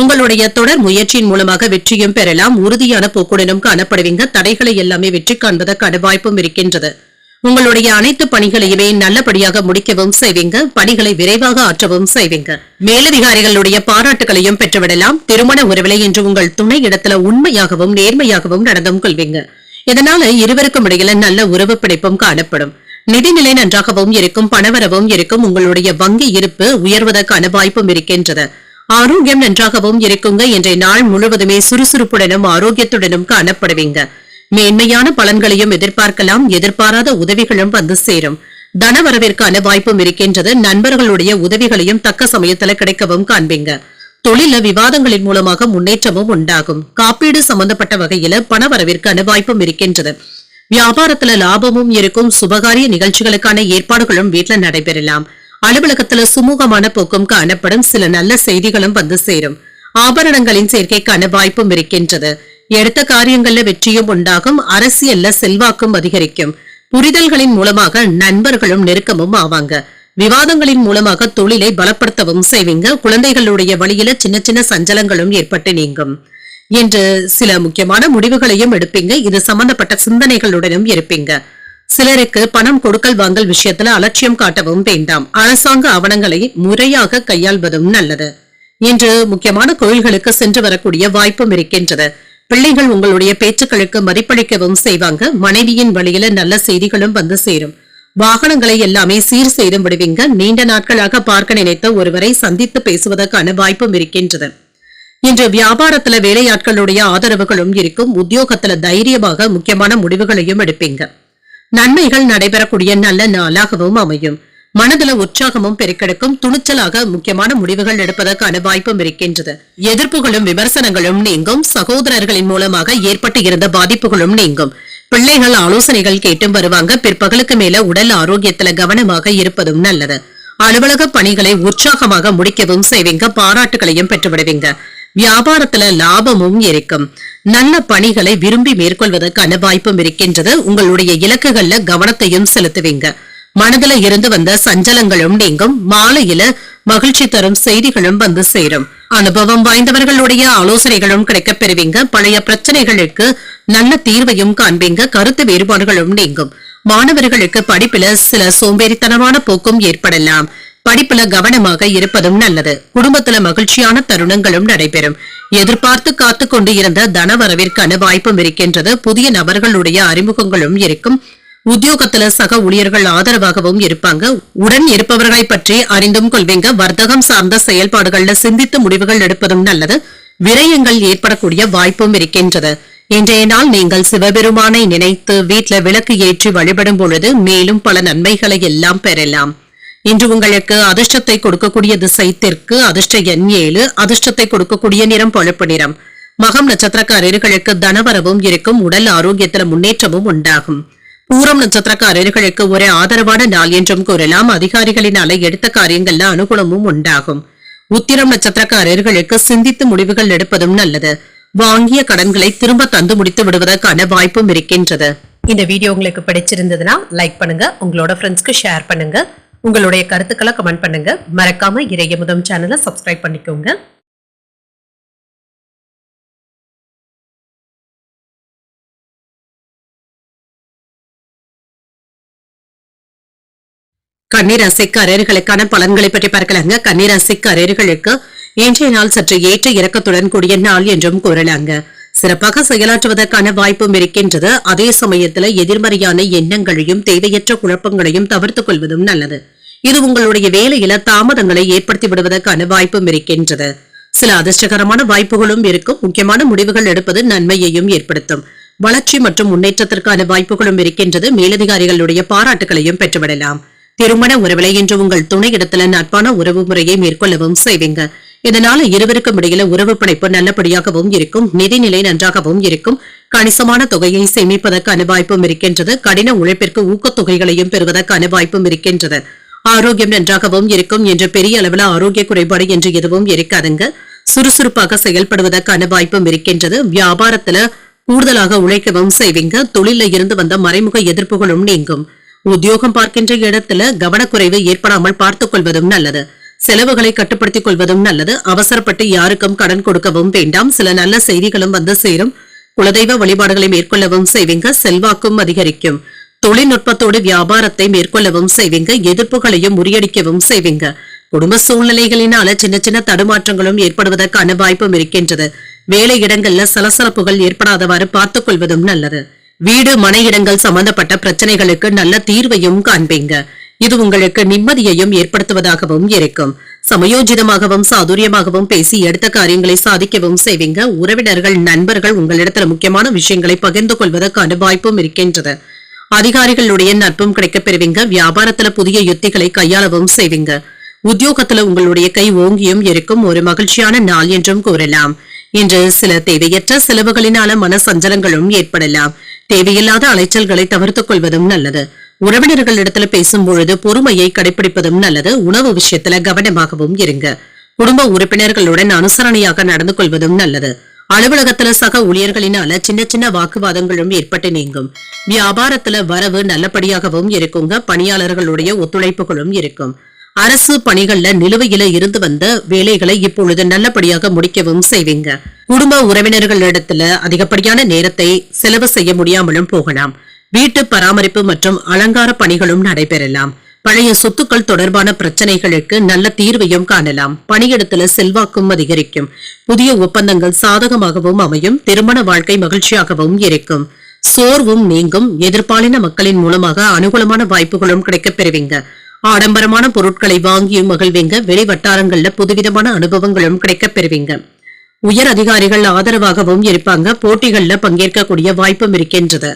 உங்களுடைய தொடர் முயற்சியின் மூலமாக வெற்றியும் பெறலாம். உறுதியான போக்குடனும் காணப்படுவீங்க. தடைகளை எல்லாமே வெற்றி காண்பதற்கான வாய்ப்பும் இருக்கின்றது. உங்களுடைய அனைத்து பணிகளையுமே நல்லபடியாக முடிக்கவும் செய்வீங்க. பணிகளை விரைவாக ஆற்றவும் செய்வீங்க. மேலதிகாரிகளுடைய பாராட்டுகளையும் பெற்றுவிடலாம். திருமண உறவிலை என்று உங்கள் துணை இடத்துல உண்மையாகவும் நேர்மையாகவும் நடந்தும் கொள்வீங்க. இதனால இருவருக்கும் இடையில நல்ல உறவு பிடிப்பும் காணப்படும். நிதிநிலை நன்றாகவும் இருக்கும். பணவரவும் இருக்கும். உங்களுடைய வங்கி இருப்பு உயர்வதற்கான வாய்ப்பும் இருக்கின்றது. ஆரோக்கியம் நன்றாகவும் இருக்குங்க. இன்றைய நாள் முழுவதுமே சுறுசுறுப்புடனும் ஆரோக்கியத்துடனும் காணப்படுவீங்க. மேன்மையான பலன்களையும் எதிர்பார்க்கலாம். எதிர்பாராத உதவிகளும் வந்து சேரும். தனவரவிற்கான வாய்ப்பும் இருக்கின்றது. நண்பர்களுடைய உதவிகளையும் தக்க சமயத்துல கிடைக்கவும் காண்பீங்க. தொழில விவாதங்களின் மூலமாக முன்னேற்றமும் உண்டாகும். காப்பீடு சம்பந்தப்பட்ட வகையில பணவரவிற்கான வாய்ப்பும் இருக்கின்றது. வியாபாரத்துல லாபமும் இருக்கும். சுபகாரிய நிகழ்ச்சிகளுக்கான ஏற்பாடுகளும் வீட்டுல நடைபெறலாம். அலுவலகத்துல சுமூகமான போக்கும் காணப்படும். சில நல்ல செய்திகளும் வந்து சேரும். ஆபரணங்களின் சேர்க்கைக்கான வாய்ப்பும் இருக்கின்றது. எடுத்த காரியங்கள்ல வெற்றியும் உண்டாகும். அரசியல்ல செல்வாக்கும் அதிகரிக்கும். புரிதல்களின் மூலமாக நண்பர்களும் நெருக்கமும் ஆவாங்க. விவாதங்களின் மூலமாக தொழிலை பலப்படுத்தவும் செய்வீங்க. குழந்தைகளுடைய வழியில சின்ன சின்ன சஞ்சலங்களும் ஏற்பட்டு நீங்கும். என்று சில முக்கியமான முடிவுகளையும் எடுப்பீங்க. இது சம்பந்தப்பட்ட சிந்தனைகளுடனும் இருப்பீங்க. சிலருக்கு பணம் கொடுக்கல் வாங்கல் விஷயத்துல அலட்சியம் காட்டவும் வேண்டாம். அரசாங்க ஆவணங்களை முறையாக கையாள்வதும் நல்லது. இன்று முக்கியமான கோயில்களுக்கு சென்று வரக்கூடிய வாய்ப்பும் இருக்கின்றது. பிள்ளைகள் உங்களுடைய பேச்சுக்களுக்கு மதிப்பளிக்கவும் செய்வாங்க. மனைவியின் வழியில நல்ல செய்திகளும் வந்து சேரும். வாகனங்களை எல்லாமே சீர் செய்து விடுவீங்க. நீண்ட நாட்களாக பார்க்க நினைத்த ஒருவரை சந்தித்து பேசுவதற்கான வாய்ப்பும் இருக்கின்றது. இன்று வியாபாரத்துல வேலையாட்களுடைய ஆதரவுகளும் இருக்கும். உத்தியோகத்துல தைரியமாக முக்கியமான முடிவுகளையும் எடுப்பீங்க. நன்மைகள் நடைபெறக்கூடிய நல்ல நாளாகவும் அமையும். மனதுல உற்சாகமும் பெருக்கெடுக்கும். துணிச்சலாக முக்கியமான முடிவுகள் எடுப்பதற்கான வாய்ப்பும் இருக்கின்றது. எதிர்ப்புகளும் விமர்சனங்களும் நீங்கும். சகோதரர்களின் மூலமாக ஏற்பட்டு இருந்த பாதிப்புகளும் நீங்கும். பிள்ளைகள் ஆலோசனைகள் கேட்டும் வருவாங்க. பிற்பகலுக்கு மேல உடல் ஆரோக்கியத்துல கவனமாக இருப்பதும் நல்லது. அலுவலக பணிகளை உற்சாகமாக முடிக்கவும் செய்வீங்க. பாராட்டுகளையும் பெற்றுவிடுவீங்க. வியாபாரத்துல லாபமும் இருக்கும். நல்ல பணிகளை விரும்பி மேற்கொள்வதற்கான வாய்ப்பும் இருக்கின்றது. உங்களுடைய இலக்குகள்ல கவனத்தையும் செலுத்துவீங்க. மனதுல இருந்து வந்த சஞ்சலங்களும் நீங்கும். மாலையில மகிழ்ச்சி தரும் செய்திகளும் வந்து சேரும். அனுபவம் வாய்ந்தவர்களுடைய ஆலோசனைகளும் கிடைக்கப் பெறுவீங்க. பழைய பிரச்சனைகளுக்கு நல்ல தீர்வையும் காண்பீங்க. கருத்து வேறுபாடுகளும் நீங்கும். மாணவர்களுக்கு படிப்புல சில சோம்பேறித்தனமான போக்கும் ஏற்படலாம். படிப்புல கவனமாக இருப்பதும் நல்லது. குடும்பத்துல மகிழ்ச்சியான தருணங்களும் நடைபெறும். எதிர்பார்த்து காத்து கொண்டு இருந்த தனவரவிற்கான வாய்ப்பும் இருக்கின்றது. புதிய நபர்களுடைய அறிமுகங்களும் இருக்கும். உத்தியோகத்துல சக ஊழியர்கள் ஆதரவாகவும் இருப்பாங்க. உடன் இருப்பவர்களை பற்றி அறிந்தும் கொள்வீங்க. வர்த்தகம் சார்ந்த செயல்பாடுகள்ல சிந்தித்து முடிவுகள் எடுப்பதும் நல்லது. விரயங்கள் ஏற்படக்கூடிய வாய்ப்பும் இருக்கின்றது. இன்றைய நாள் நீங்கள் சிவபெருமானை நினைத்து வீட்ல விளக்கு ஏற்றி வழிபடும் பொழுது மேலும் பல நன்மைகளை எல்லாம் பெறலாம். இன்று உங்களுக்கு அதிர்ஷ்டத்தை கொடுக்கக்கூடிய திசை தெற்கு. அதிர்ஷ்ட எண் 7. அதிர்ஷ்டத்தை கொடுக்கக்கூடிய நிறம் பழுப்பு நிறம். மகம் நட்சத்திரக்காரர்களுக்கு தனவரவும் இருக்கும். உடல் ஆரோக்கியத்துல முன்னேற்றமும் உண்டாகும். பூரம் நட்சத்திரக்காரர்களுக்கு ஒரு ஆதரவான நாள் என்றும் கூறலாம். அதிகாரிகளினால எடுத்த காரியங்கள்ல அனுகூலமும் உண்டாகும். உத்திரம் நட்சத்திரக்காரர்களுக்கு சிந்தித்து முடிவுகள் எடுப்பதும் நல்லது. வாங்கிய கடன்களை திரும்ப தந்து முடித்து விடுவதற்கான வாய்ப்பும் இருக்கின்றது. இந்த வீடியோ உங்களுக்கு பிடிச்சிருந்ததுன்னா லைக் பண்ணுங்க. உங்களோட ஃப்ரெண்ட்ஸ்க்கு ஷேர் பண்ணுங்க. உங்களுடைய கருத்துக்களை கமெண்ட் பண்ணுங்க. மறக்காம இறையமுதம் சேனலை சப்ஸ்கிரைப் பண்ணிக்கோங்க. கன்னிராசிக்காரர்களுக்கான பலன்களை பற்றி பார்க்கலாங்க. கன்னிராசிக்காரர்களுக்கு இன்றைய நாள் சற்று ஏற்ற இறக்கத்துடன் கூடிய நாள் என்றும் கூறலாங்க. சிறப்பாக செயலாற்றுவதற்கான வாய்ப்பும் இருக்கின்றது. அதே சமயத்துல எதிர்மறையான எண்ணங்களையும் தேவையற்ற குழப்பங்களையும் தவிர்த்துக் கொள்வதும் நல்லது. இது உங்களுடைய வேலையில தாமதங்களை ஏற்படுத்தி விடுவதற்கான வாய்ப்பும் இருக்கின்றது. சில அதிர்ஷ்டகரமான வாய்ப்புகளும் இருக்கும். முக்கியமான முடிவுகள் எடுப்பது நன்மையையும் ஏற்படுத்தும். வளர்ச்சி மற்றும் முன்னேற்றத்திற்கான வாய்ப்புகளும் இருக்கின்றது. மேலதிகாரிகளுடைய பாராட்டுகளையும் பெற்றுவிடலாம். திருமண உறவில இன்று உங்கள் துணையிடத்துல நட்பான உறவு முறையை மேற்கொள்ளவும் செய்வீங்க. இதனால இருவருக்கும் இடையில உறவு பிணைப்பு நல்லபடியாகவும் இருக்கும். நிதிநிலை நன்றாகவும் இருக்கும். கணிசமான தொகையை சேமிப்பதற்கான வாய்ப்பும் இருக்கின்றது. கடின உழைப்பிற்கு ஊக்கத்தொகைகளையும் பெறுவதற்கான வாய்ப்பும் இருக்கின்றது. ஆரோக்கியம் நன்றாகவும் இருக்கும். என்று பெரிய அளவில் ஆரோக்கிய குறைபாடு என்று எதுவும் இருக்காதுங்க. சுறுசுறுப்பாக செயல்படுவதற்கான வாய்ப்பும் இருக்கின்றது. வியாபாரத்துல கூடுதலாக உழைக்கவும் செய்வீங்க. தொழில இருந்து வந்த மறைமுக எதிர்ப்புகளும் நீங்கும். உத்தியோகம் பார்க்கின்ற இடத்துல கவனக்குறைவு ஏற்படாமல் பார்த்துக் கொள்வதும் நல்லது. செலவுகளை கட்டுப்படுத்திக் கொள்வதும் நல்லது. அவசரப்பட்டு யாருக்கும் கடன் கொடுக்கவும் வேண்டாம். சில நல்ல செய்திகளும் வந்து சேரும். குலதெய்வ வழிபாடுகளை மேற்கொள்ளவும் செய்வீங்க. செல்வாக்கும் அதிகரிக்கும். தொழில்நுட்பத்தோடு வியாபாரத்தை மேற்கொள்ளவும் செய்வீங்க. எதிர்ப்புகளையும் முறியடிக்கவும் செய்வீங்க. குடும்ப சூழ்நிலைகளினால சின்ன சின்ன தடுமாற்றங்களும் ஏற்படுவதற்கான வாய்ப்பும் இருக்கின்றது. வேலை இடங்கள்ல சலசலப்புகள் ஏற்படாதவாறு பார்த்துக் கொள்வதும் நல்லது. வீடு மனை இடங்கள் சம்பந்தப்பட்ட பிரச்சனைகளுக்கு நல்ல தீர்வையும் காண்பீங்க. இது உங்களுக்கு நிம்மதியையும் ஏற்படுத்துவதாகவும் இருக்கும். சமயோஜிதமாகவும் சாதுரியமாகவும் பேசி எடுத்த காரியங்களை சாதிக்கவும் செய்வீங்க. உறவினர்கள் நண்பர்கள் உங்களிடத்துல முக்கியமான விஷயங்களை பகிர்ந்து கொள்வதற்கான வாய்ப்பும் இருக்கின்றது. அதிகாரிகளுடைய நட்பும் கிடைக்கப் பெறுவீங்க. வியாபாரத்துல புதிய யுத்திகளை கையாளவும் செய்வீங்க. உத்தியோகத்துல உங்களுடைய கை ஓங்கியும் இருக்கும். ஒரு மகிழ்ச்சியான நாள் என்றும் கூறலாம். இன்று சில தேவையற்ற செலவுகளினால மன சஞ்சலங்களும் ஏற்படலாம். தேவையில்லாத அலைச்சல்களை தவிர்த்துக் கொள்வதும் நல்லது. உறவினர்களிடத்துல பேசும் பொழுது பொறுமையை கடைபிடிப்பதும் நல்லது. உணவு விஷயத்துல கவனமாகவும் இருங்க. குடும்ப உறுப்பினர்களுடன் அனுசரணையாக நடந்து கொள்வதும் நல்லது. அலுவலகத்துல சக ஊழியர்களினால சின்ன சின்ன வாக்குவாதங்களும் ஏற்பட்டு நீங்கும். வியாபாரத்துல வரவு நல்லபடியாகவும் இருக்குங்க. பணியாளர்களுடைய ஒத்துழைப்புகளும் இருக்கும். அரசு பணிகள்ல நிலுவையில இருந்து வந்த வேலைகளை இப்பொழுது நல்லபடியாக முடிக்கவும் செய்வீங்க. குடும்ப உறவினர்களிடத்துல அதிகப்படியான நேரத்தை செலவு செய்ய முடியாமலும் போகலாம். வீட்டு பராமரிப்பு மற்றும் அலங்கார பணிகளும் நடைபெறலாம். பழைய சொத்துக்கள் தொடர்பான பிரச்சனைகளுக்கு நல்ல தீர்வையும் காணலாம். பணியிடத்துல செல்வாக்கும் அதிகரிக்கும். புதிய ஒப்பந்தங்கள் சாதகமாகவும் அமையும். திருமண வாழ்க்கை மகிழ்ச்சியாகவும் இருக்கும். சோர்வும் நீங்கும். எதிர்பாலின மக்களின் மூலமாக அனுகூலமான வாய்ப்புகளும் கிடைக்கப் பெறுவீங்க. ஆடம்பரமான பொருட்களை வாங்கியும் மகிழ்வீங்க. வெளி வட்டாரங்கள்ல புதுவிதமான அனுபவங்களும் கிடைக்கப் பெறுவீங்க. உயர் அதிகாரிகள் ஆதரவாகவும் இருப்பாங்க. போட்டிகள்ல பங்கேற்கக்கூடிய வாய்ப்பும் இருக்கின்றது.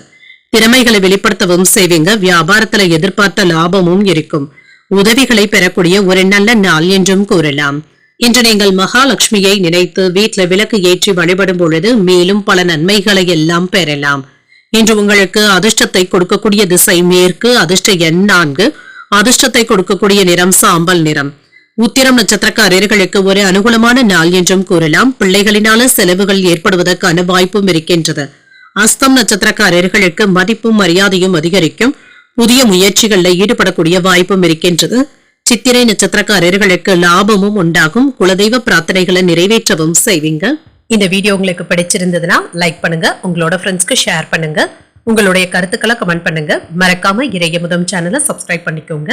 திறமைகளை வெளிப்படுத்தவும் செய்வீங்க. வியாபாரத்துல எதிர்பார்த்த லாபமும் இருக்கும். உதவிகளை பெறக்கூடிய ஒரு நல்ல நாள் என்றும் கூறலாம். இன்று நீங்கள் மகாலட்சுமியை நினைத்து வீட்டில் விளக்கு ஏற்றி வழிபடும் பொழுது மேலும் பல நன்மைகளை எல்லாம் பெறலாம். இன்று உங்களுக்கு அதிர்ஷ்டத்தை கொடுக்கக்கூடிய திசை மேற்கு, அதிர்ஷ்ட எண் 4, அதிர்ஷ்டத்தை கொடுக்கக்கூடிய நிறம் சாம்பல் நிறம். உத்திரம் நட்சத்திரக்காரர்களுக்கு ஒரு அனுகூலமான நாள் என்றும் கூறலாம். பிள்ளைகளினால செலவுகள் ஏற்படுவதற்கான வாய்ப்பும் இருக்கின்றது. அஸ்தம் நட்சத்திரக்காரர்களுக்கு மதிப்பும் மரியாதையும் அதிகரிக்கும். புதிய முயற்சிகளில் ஈடுபடக்கூடிய வாய்ப்பும் இருக்கின்றது. சித்திரை நட்சத்திரக்காரர்களுக்கு லாபமும் உண்டாகும். குலதெய்வ பிரார்த்தனைகளை நிறைவேற்றவும் செய்வீங்க. இந்த வீடியோ உங்களுக்கு பிடிச்சிருந்ததுன்னா லைக் பண்ணுங்க, உங்களோட ஃப்ரெண்ட்ஸ்க்கு ஷேர் பண்ணுங்க, உங்களுடைய கருத்துக்களை கமெண்ட் பண்ணுங்க. மறக்காம இறையமுதம் சேனலை சப்ஸ்கிரைப் பண்ணிக்கோங்க.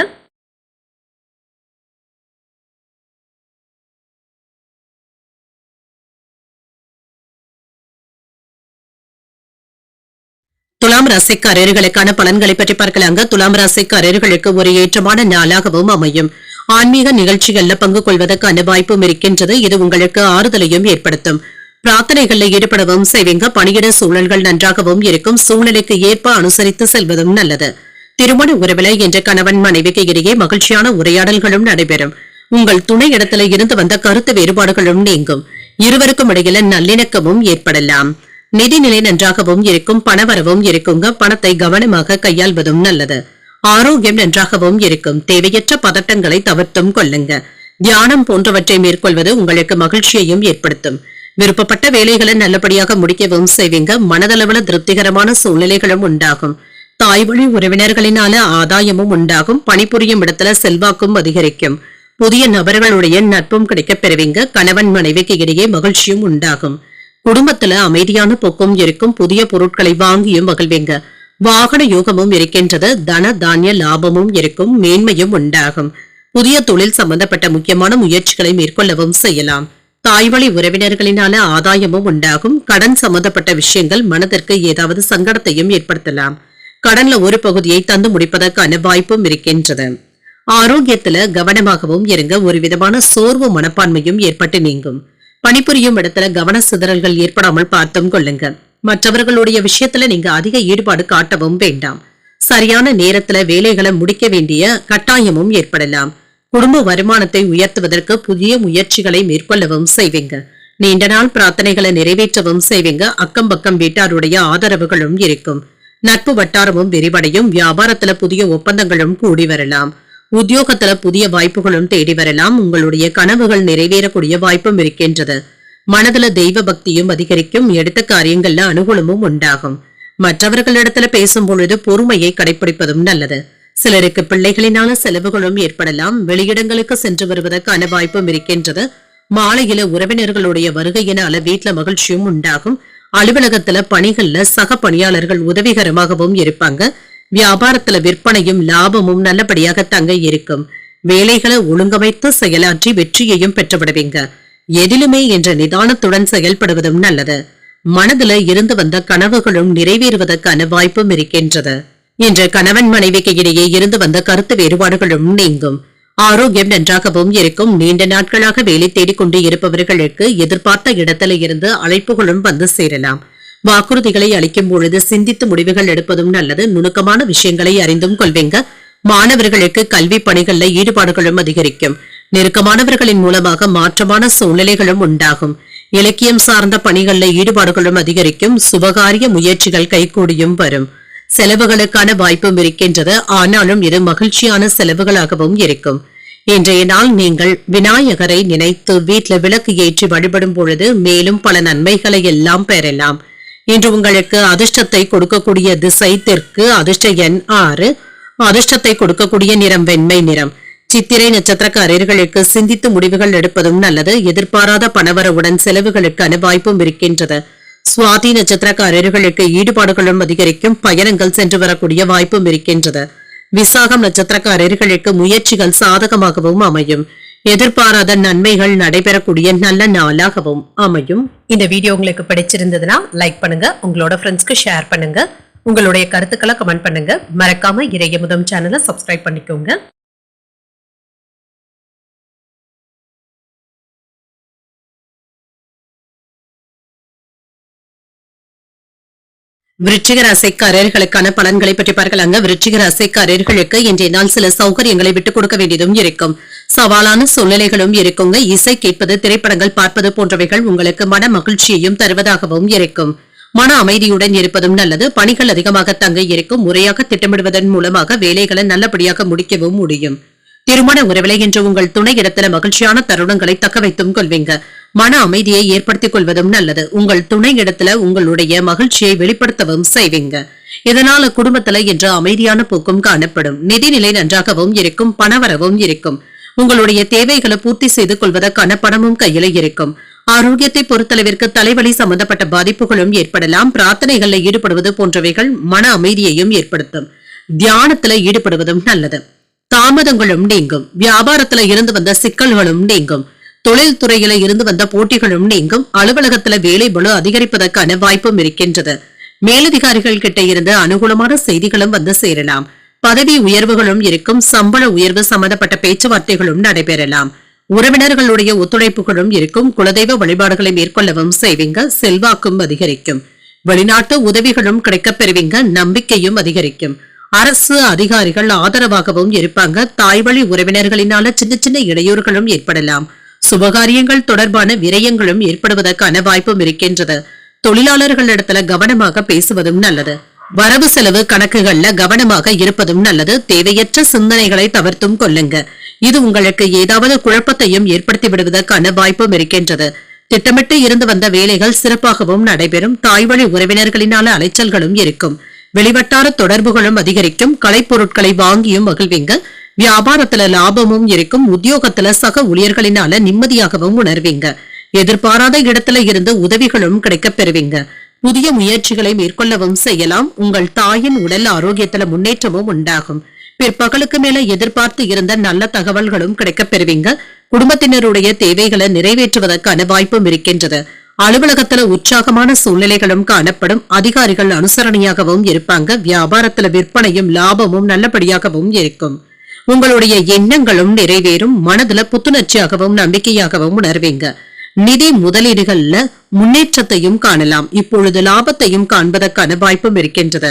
துலாம் ராசிக்காரர்களுக்கான பலன்களை பற்றி பார்க்கலாங்க. துலாம் ராசிக்காரர்களுக்கு ஒரு ஏற்றமான நாளாகவும் அமையும். ஆன்மீக நிகழ்ச்சிகள்ல பங்கு கொள்வதற்கான வாய்ப்பும் இருக்கின்றது. இது உங்களுக்கு ஆறுதலையும் ஏற்படுத்தும். பிரார்த்தனைகள்ல ஈடுபடவும் செய்வீங்க. பணியிட சூழல்கள் நன்றாகவும் இருக்கும். சூழ்நிலைக்கு ஏற்ப அனுசரித்து செல்வதும் நல்லது. திருமண உறவில என்ற கணவன் மனைவிக்கு இடையே மகிழ்ச்சியான உரையாடல்களும் நடைபெறும். உங்கள் துணை இடத்துல இருந்து வந்த கருத்து வேறுபாடுகளும் நீங்கும். இருவருக்கும் இடையில நல்லிணக்கமும் ஏற்படலாம். நிதிநிலை நன்றாகவும் இருக்கும். பணவரவும் இருக்குங்க. பணத்தை கவனமாக கையாள்வதும் நல்லது. ஆரோக்கியம் நன்றாகவும் இருக்கும். தேவையற்ற பதட்டங்களை தவிர்த்தும் கொள்ளுங்க. தியானம் போன்றவற்றை மேற்கொள்வது உங்களுக்கு மகிழ்ச்சியையும் ஏற்படுத்தும். விருப்பப்பட்ட வேலைகளை நல்லபடியாக முடிக்கவும் செய்வீங்க. மனதளவுல திருப்திகரமான சூழ்நிலைகளும் உண்டாகும். தாய்வழி உறவினர்களினால ஆதாயமும் உண்டாகும். பணிபுரியும் இடத்துல செல்வாக்கும் அதிகரிக்கும். புதிய நபர்களுடைய நட்பும் கிடைக்கப் பெறுவீங்க. கணவன் மனைவிக்கு இடையே மகிழ்ச்சியும் உண்டாகும். குடும்பத்துல அமைதியான போக்கும் இருக்கும். புதிய பொருட்களை வாங்கியும் மகிழ்வீங்க. வாகன யோகமும் இருக்கின்றது. தன தானிய லாபமும் இருக்கும். மேன்மையும் உண்டாகும். புதிய தொழில் சம்பந்தப்பட்ட முக்கியமான முயற்சிகளை மேற்கொள்ளவும் செய்யலாம். தாய்வழி உறவினர்களினால ஆதாயமும் உண்டாகும். கடன் சம்பந்தப்பட்ட விஷயங்கள் மனதிற்கு ஏதாவது சங்கடத்தையும் ஏற்படுத்தலாம். கடன்ல ஒரு பகுதியை தந்து முடிப்பதற்கான வாய்ப்பும் இருக்கின்றது. ஆரோக்கியத்துல கவனமாகவும் இருங்க. ஒரு விதமான சோர்வு மனப்பான்மையும் ஏற்பட்டு நீங்கும். பணிபுரியும் இடத்துல கவன சிதறல்கள் ஏற்படாமல் பார்த்தும் கொள்ளுங்க. மற்றவர்களுடைய விஷயத்துல நீங்க அதிக ஈடுபாடு காட்டவும் வேண்டாம். சரியான நேரத்துல வேலைகளை முடிக்க வேண்டிய கட்டாயமும் ஏற்படலாம். குடும்ப வருமானத்தை உயர்த்துவதற்கு புதிய முயற்சிகளை மேற்கொள்ளவும் செய்வீங்க. நீண்ட நாள் பிரார்த்தனைகளை நிறைவேற்றவும் செய்வீங்க. அக்கம் பக்கம் வீட்டாருடைய ஆதரவுகளும் இருக்கும். நட்பு வட்டாரமும் விரிவடையும். வியாபாரத்துல புதிய ஒப்பந்தங்களும் கூடி வரலாம். உத்தியோகத்துல புதிய வாய்ப்புகளும் தேடி வரலாம். உங்களுடைய கனவுகள் நிறைவேறக்கூடிய வாய்ப்பும் இருக்கின்றது. மனதுல தெய்வ பக்தியும் அதிகரிக்கும். எடுத்த காரியங்கள்ல அனுகூலமும் உண்டாகும். மற்றவர்களிடத்துல பேசும் பொழுது பொறுமையை கடைபிடிப்பதும் நல்லது. சிலருக்கு பிள்ளைகளினால செலவுகளும் ஏற்படலாம். வெளியிடங்களுக்கு சென்று வருவதற்கான வாய்ப்பும் இருக்கின்றது. மாலையில உறவினர்களுடைய வருகையினால வீட்டுல மகிழ்ச்சியும் உண்டாகும். அலுவலகத்துல பணிகள்ல சக பணியாளர்கள் உதவிகரமாகவும் இருப்பாங்க. வியாபாரத்துல விற்பனையும் லாபமும் நல்லபடியாக தங்க இருக்கும். வேலைகளை ஒழுங்கமைத்து செயலாற்றி வெற்றியையும் பெற்றுவிடுவீங்க. எதிலுமே என்ற நிதானத்துடன் செயல்படுவதும் நல்லது. மனதுல இருந்து வந்த கனவுகளும் நிறைவேறுவதற்கான வாய்ப்பும் இருக்கின்றது. இன்று கணவன் மனைவிக்கு இடையே இருந்து வந்த கருத்து வேறுபாடுகளும் நீங்கும். ஆரோக்கியம் நன்றாகவும் இருக்கும். நீண்ட நாட்களாக வேலை தேடிக்கொண்டு இருப்பவர்களுக்கு எதிர்பார்த்த இடத்துல இருந்து அழைப்புகளும் வந்து சேரலாம். வாக்குறுதிகளை அளிக்கும் பொழுது சிந்தித்து முடிவுகள் எடுப்பதும் நல்லது. நுணுக்கமான விஷயங்களை அறிந்தும் கொள்வீங்க. மாணவர்களுக்கு கல்வி பணிகள்ல ஈடுபாடுகளும் அதிகரிக்கும். நெருக்கமானவர்களின் மூலமாக மாற்றமான சூழ்நிலைகளும் உண்டாகும். இலக்கியம் சார்ந்த பணிகள்ல ஈடுபாடுகளும் அதிகரிக்கும். சுபகாரிய முயற்சிகள் கைகூடியும் வரும். செலவுகளுக்கான வாய்ப்பும் இருக்கின்றது. ஆனாலும் இது மகிழ்ச்சியான செலவுகளாகவும் இருக்கும். இன்றைய நாள் நீங்கள் விநாயகரை நினைத்து வீட்டுல விளக்கு ஏற்றி வழிபடும் பொழுது மேலும் பல நன்மைகளை எல்லாம் பெறலாம். இன்று உங்களுக்கு அதிர்ஷ்டத்தை கொடுக்கக்கூடிய திசை தெற்கு, அதிர்ஷ்ட எண் 6, அதிர்ஷ்டத்தை கொடுக்கக்கூடிய நிறம் வெண்மை நிறம். சித்திரை நட்சத்திரக்காரர்களுக்கு சிந்தித்து முடிவுகள் எடுப்பதும் நல்லது. எதிர்பாராத பணவரவுடன் செலவுகளுக்கான வாய்ப்பும் இருக்கின்றது. சுவாதி நட்சத்திரக்காரர்களுக்கு ஈடுபாடுகளும் அதிகரிக்கும். பயணங்கள் சென்று வரக்கூடிய வாய்ப்பும் இருக்கின்றது. விசாகம் நட்சத்திரக்காரர்களுக்கு முயற்சிகள் சாதகமாகவும் அமையும். எதிர்பாராத நன்மைகள் நடைபெறக்கூடிய நல்ல நாளாகவும் அமையும். இந்த வீடியோ உங்களுக்கு பிடிச்சிருந்ததுன்னா லைக் பண்ணுங்க, உங்களோட ஃப்ரெண்ட்ஸ்க்கு ஷேர் பண்ணுங்க, உங்களுடைய கருத்துக்களை கமெண்ட் பண்ணுங்க. மறக்காம இறையமுதம் சேனலை சப்ஸ்கிரைப் பண்ணிக்கோங்க. விருச்சிக ராசிக்காரர்களுக்கான பலன்களை பற்றி பார்க்கலாங்க. விருச்சிக ராசிக்காரர்களுக்கு இன்றைய நாள் சில சௌகரியங்களை விட்டுக் கொடுக்க வேண்டியதும் இருக்கும். சவாலான சூழ்நிலைகளும் இருக்குங்க. இசை கேட்பது, திரைப்படங்கள் பார்ப்பது போன்றவைகள் உங்களுக்கு மன மகிழ்ச்சியையும் தருவதாகவும் இருக்கும். மன அமைதியுடன் இருப்பதும் நல்லது. பணிகள் அதிகமாக தங்க இருக்கும். முறையாக திட்டமிடுவதன் மூலமாக வேலைகளை நல்லபடியாக முடிக்கவும் முடியும். திருமண உறவிலை என்று உங்கள் துணை இடத்துல மகிழ்ச்சியான தருணங்களை தக்க வைத்தும் கொள்வீங்க. மன அமைதியை ஏற்படுத்திக் கொள்வதும் நல்லது. உங்கள் துணை இடத்துல உங்களுடைய மகிழ்ச்சியை வெளிப்படுத்தவும் செய்வீங்க. இதனால குடும்பத்துல என்ற அமைதியான போக்கும் காணப்படும். நிதிநிலை நன்றாகவும் இருக்கும். பணவரவும் இருக்கும். உங்களுடைய தேவைகளை பூர்த்தி செய்து கொள்வதற்கான பணமும் கையில இருக்கும். ஆரோக்கியத்தை பொறுத்தளவிற்கு தலைவலி சம்பந்தப்பட்ட பாதிப்புகளும் ஏற்படலாம். பிரார்த்தனைகள்ல ஈடுபடுவது போன்றவைகள் மன அமைதியையும் ஏற்படுத்தும். தியானத்துல ஈடுபடுவதும் நல்லது. தாமதங்களும் நீங்கும். வியாபாரத்துல இருந்து வந்த சிக்கல்களும் நீங்கும். தொழில் துறையில இருந்து வந்த போட்டிகளும் நீங்கும். அலுவலகத்துல வேலை பளு அதிகரிப்பதற்கான வாய்ப்பும் இருக்கின்றது. மேலதிகாரிகள் கிட்ட இருந்து அனுகூலமான செய்திகளும் வந்து சேரலாம். பதவி உயர்வுகளும் இருக்கும். சம்பள உயர்வு சம்பந்தப்பட்ட பேச்சுவார்த்தைகளும் நடைபெறலாம். உறவினர்களுடைய ஒத்துழைப்புகளும் இருக்கும். குலதெய்வ வழிபாடுகளை மேற்கொள்ளவும் செய்வீங்க. செல்வாக்கும் அதிகரிக்கும். வெளிநாட்டு உதவிகளும் கிடைக்கப் பெறுவீங்க. நம்பிக்கையும் அதிகரிக்கும். அரசு அதிகாரிகள் ஆதரவாகவும் இருப்பாங்க. தாய்வழி உறவினர்களினால சின்ன சின்ன இடையூறுகளும் ஏற்படலாம். சுபகாரியங்கள் தொடர்பான விரயங்களும் ஏற்படுவதற்கான வாய்ப்பும் இருக்கின்றது. தொழிலாளர்களிடத்துல கவனமாக பேசுவதும் நல்லது. வரவு செலவு கணக்குகள்ல கவனமாக இருப்பதும் நல்லது. தேவையற்ற சிந்தனைகளை தவிர்த்தும் கொள்ளுங்க. இது உங்களுக்கு ஏதாவது குழப்பத்தையும் ஏற்படுத்தி விடுவதற்கான வாய்ப்பும் இருக்கின்றது. திட்டமிட்டு இருந்து வந்த வேலைகள் சிறப்பாகவும் நடைபெறும். தாய்வழி உறவினர்களினால அலைச்சல்களும் இருக்கும். வெளிவட்டார தொடர்புகளும் அதிகரிக்கும். கலைப்பொருட்களை வாங்கியும் மகிழ்வீங்க. வியாபாரத்துல லாபமும் இருக்கும். உத்தியோகத்துல சக ஊழியர்களினால நிம்மதியாகவும் உணர்வீங்க. எதிர்பாராத இடத்துல இருந்து உதவிகளும் கிடைக்கப் பெறுவீங்க. புதிய முயற்சிகளை மேற்கொள்ளவும் செய்யலாம். உங்கள் தாயின் உடல் ஆரோக்கியத்துல முன்னேற்றமும் உண்டாகும். பிற்பகலுக்கு மேல எதிர்பார்த்து இருந்த நல்ல தகவல்களும் கிடைக்கப் பெறுவீங்க. குடும்பத்தினருடைய தேவைகளை நிறைவேற்றுவதற்கான வாய்ப்பும் இருக்கின்றது. அலுவலகத்துல உற்சாகமான சூழ்நிலைகளும் காணப்படும். அதிகாரிகள் அனுசரணையாகவும் இருப்பாங்க. வியாபாரத்துல விற்பனையும் லாபமும் நல்லபடியாகவும் இருக்கும். உங்களுடைய எண்ணங்களும் நிறைவேறும். மனதுல புத்துணர்ச்சியாகவும் நம்பிக்கையாகவும் உணர்வீங்க. நிதி முதலீடுகள்ல முன்னேற்றத்தையும் காணலாம். இப்பொழுது லாபத்தையும் காண்பதற்கான வாய்ப்பும் இருக்கின்றது.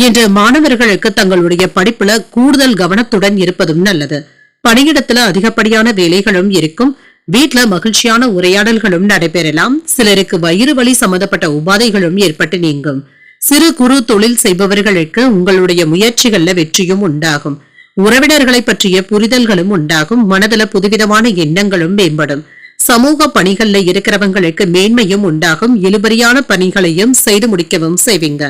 இன்று மாணவர்களுக்கு தங்களுடைய படிப்புல கூடுதல் கவனத்துடன் இருப்பதும் நல்லது. பணியிடத்துல அதிகப்படியான வேலைகளும் இருக்கும். வீட்ல மகிழ்ச்சியான உரையாடல்களும் நடைபெறலாம். சிலருக்கு வயிறு வலி சம்பந்தப்பட்ட உபாதைகளும் ஏற்பட்டு நீங்கும். சிறு குறு தொழில் செய்பவர்களுக்கு உங்களுடைய முயற்சிகள்ல வெற்றியும் உண்டாகும். உறவினர்களை பற்றிய புரிதல்களும் உண்டாகும். மனதுல புதுவிதமான எண்ணங்களும் மேம்படும். சமூக பணிகள்ல இருக்கிறவங்களுக்கு மேன்மையும் உண்டாகும். இழுபறியான பணிகளையும் செய்து முடிக்கவும் செய்வீங்க.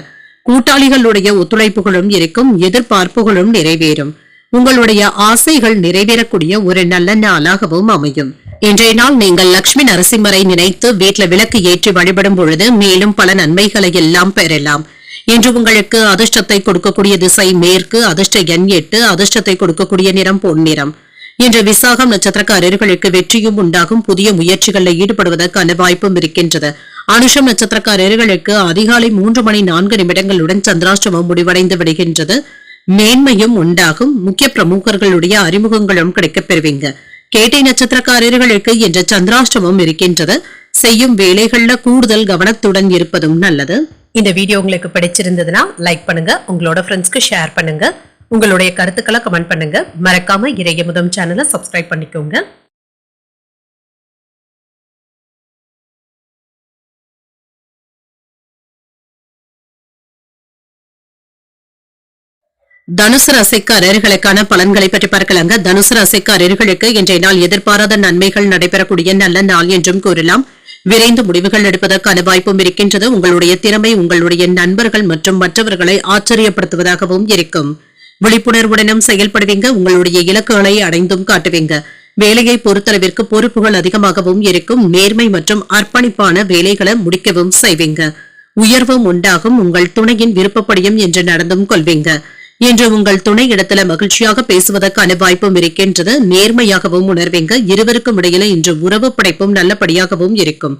கூட்டாளிகளுடைய ஒத்துழைப்புகளும் இருக்கும். எதிர்பார்ப்புகளும் நிறைவேறும். உங்களுடைய ஆசைகள் நிறைவேறக்கூடிய ஒரு நல்ல நாளாகவும் அமையும். இன்றைய நாள் நீங்கள் லட்சுமி நரசிம்மரை நினைத்து வீட்டுல விளக்கு ஏற்றி வழிபடும் பொழுது மேலும் பல நன்மைகளை எல்லாம் பெறலாம். இன்று உங்களுக்கு அதிர்ஷ்டத்தை கொடுக்கக்கூடிய திசை மேற்கு. அதிர்ஷ்ட எண் 8. அதிர்ஷ்டத்தை கொடுக்கக்கூடிய நிறம் பொன்னிறம். இன்று விசாகம் நட்சத்திரக்காரர்களுக்கு வெற்றியும் உண்டாகும். புதிய முயற்சிகளில் ஈடுபடுவதற்கான வாய்ப்பும் இருக்கின்றது. அனுஷம் நட்சத்திரக்காரர்களுக்கு அதிகாலை 3:04 சந்திராஷ்டமம் முடிவடைந்து விடுகின்றது. மேன்மையும் உண்டாகும். முக்கிய பிரமுகர்களுடைய அறிமுகங்களும் கிடைக்கப் பெறுவீங்க. கேட்டை நட்சத்திரக்காரர்களுக்கு இன்று சந்திராஷ்டமம் இருக்கின்றது. செய்யும் வேலைகள்ல கூடுதல் கவனத்துடன் இருப்பதும் நல்லது. இந்த வீடியோ உங்களுக்கு பிடிச்சிருந்ததுன்னா லைக் பண்ணுங்க. உங்களோட ஃப்ரெண்ட்ஸ்க்கு ஷேர் பண்ணுங்க. உங்களுடைய கருத்துக்களை கமெண்ட் பண்ணுங்க. மறக்காம இறையமுதம் சேனலை சப்ஸ்கிரைப் பண்ணிக்கோங்க. தனுசு ராசிக்காரர்களுக்கான பலன்களை பற்றி பார்க்கலாங்க. தனுசு ராசிக்காரர்களுக்கு இன்றைய நாள் எதிர்பாராத நன்மைகள் நடைபெறக்கூடிய நல்ல நாள் என்றும் கூறலாம். விரைந்து முடிவுகள் எடுப்பதற்கான வாய்ப்பும் இருக்கின்றது. உங்களுடைய திறமை உங்களுடைய நண்பர்கள் மற்றும் மற்றவர்களை ஆச்சரியப்படுத்துவதாகவும் இருக்கும். விழிப்புணர்வுடனும் செயல்படுவீங்க. உங்களுடைய இலக்குகளை அடைந்தும் காட்டுவீங்க. வேலையை பொறுத்தளவிற்கு பொறுப்புகள் அதிகமாகவும் இருக்கும். நேர்மை மற்றும் அர்ப்பணிப்பான வேலைகளை முடிக்கவும் செய்வீங்க. உயர்வும் உண்டாகும். உங்கள் துணையின் விருப்பப்படியும் என்று நடந்தும் கொள்வீங்க. இன்று உங்கள் துணை இடத்துல மகிழ்ச்சியாக பேசுவதற்கான வாய்ப்பும் இருக்கின்றது. நேர்மையாகவும் உணர்வீங்க. இருவருக்கும் இடையில இன்று உறவு படைப்பும் நல்லபடியாகவும் இருக்கும்.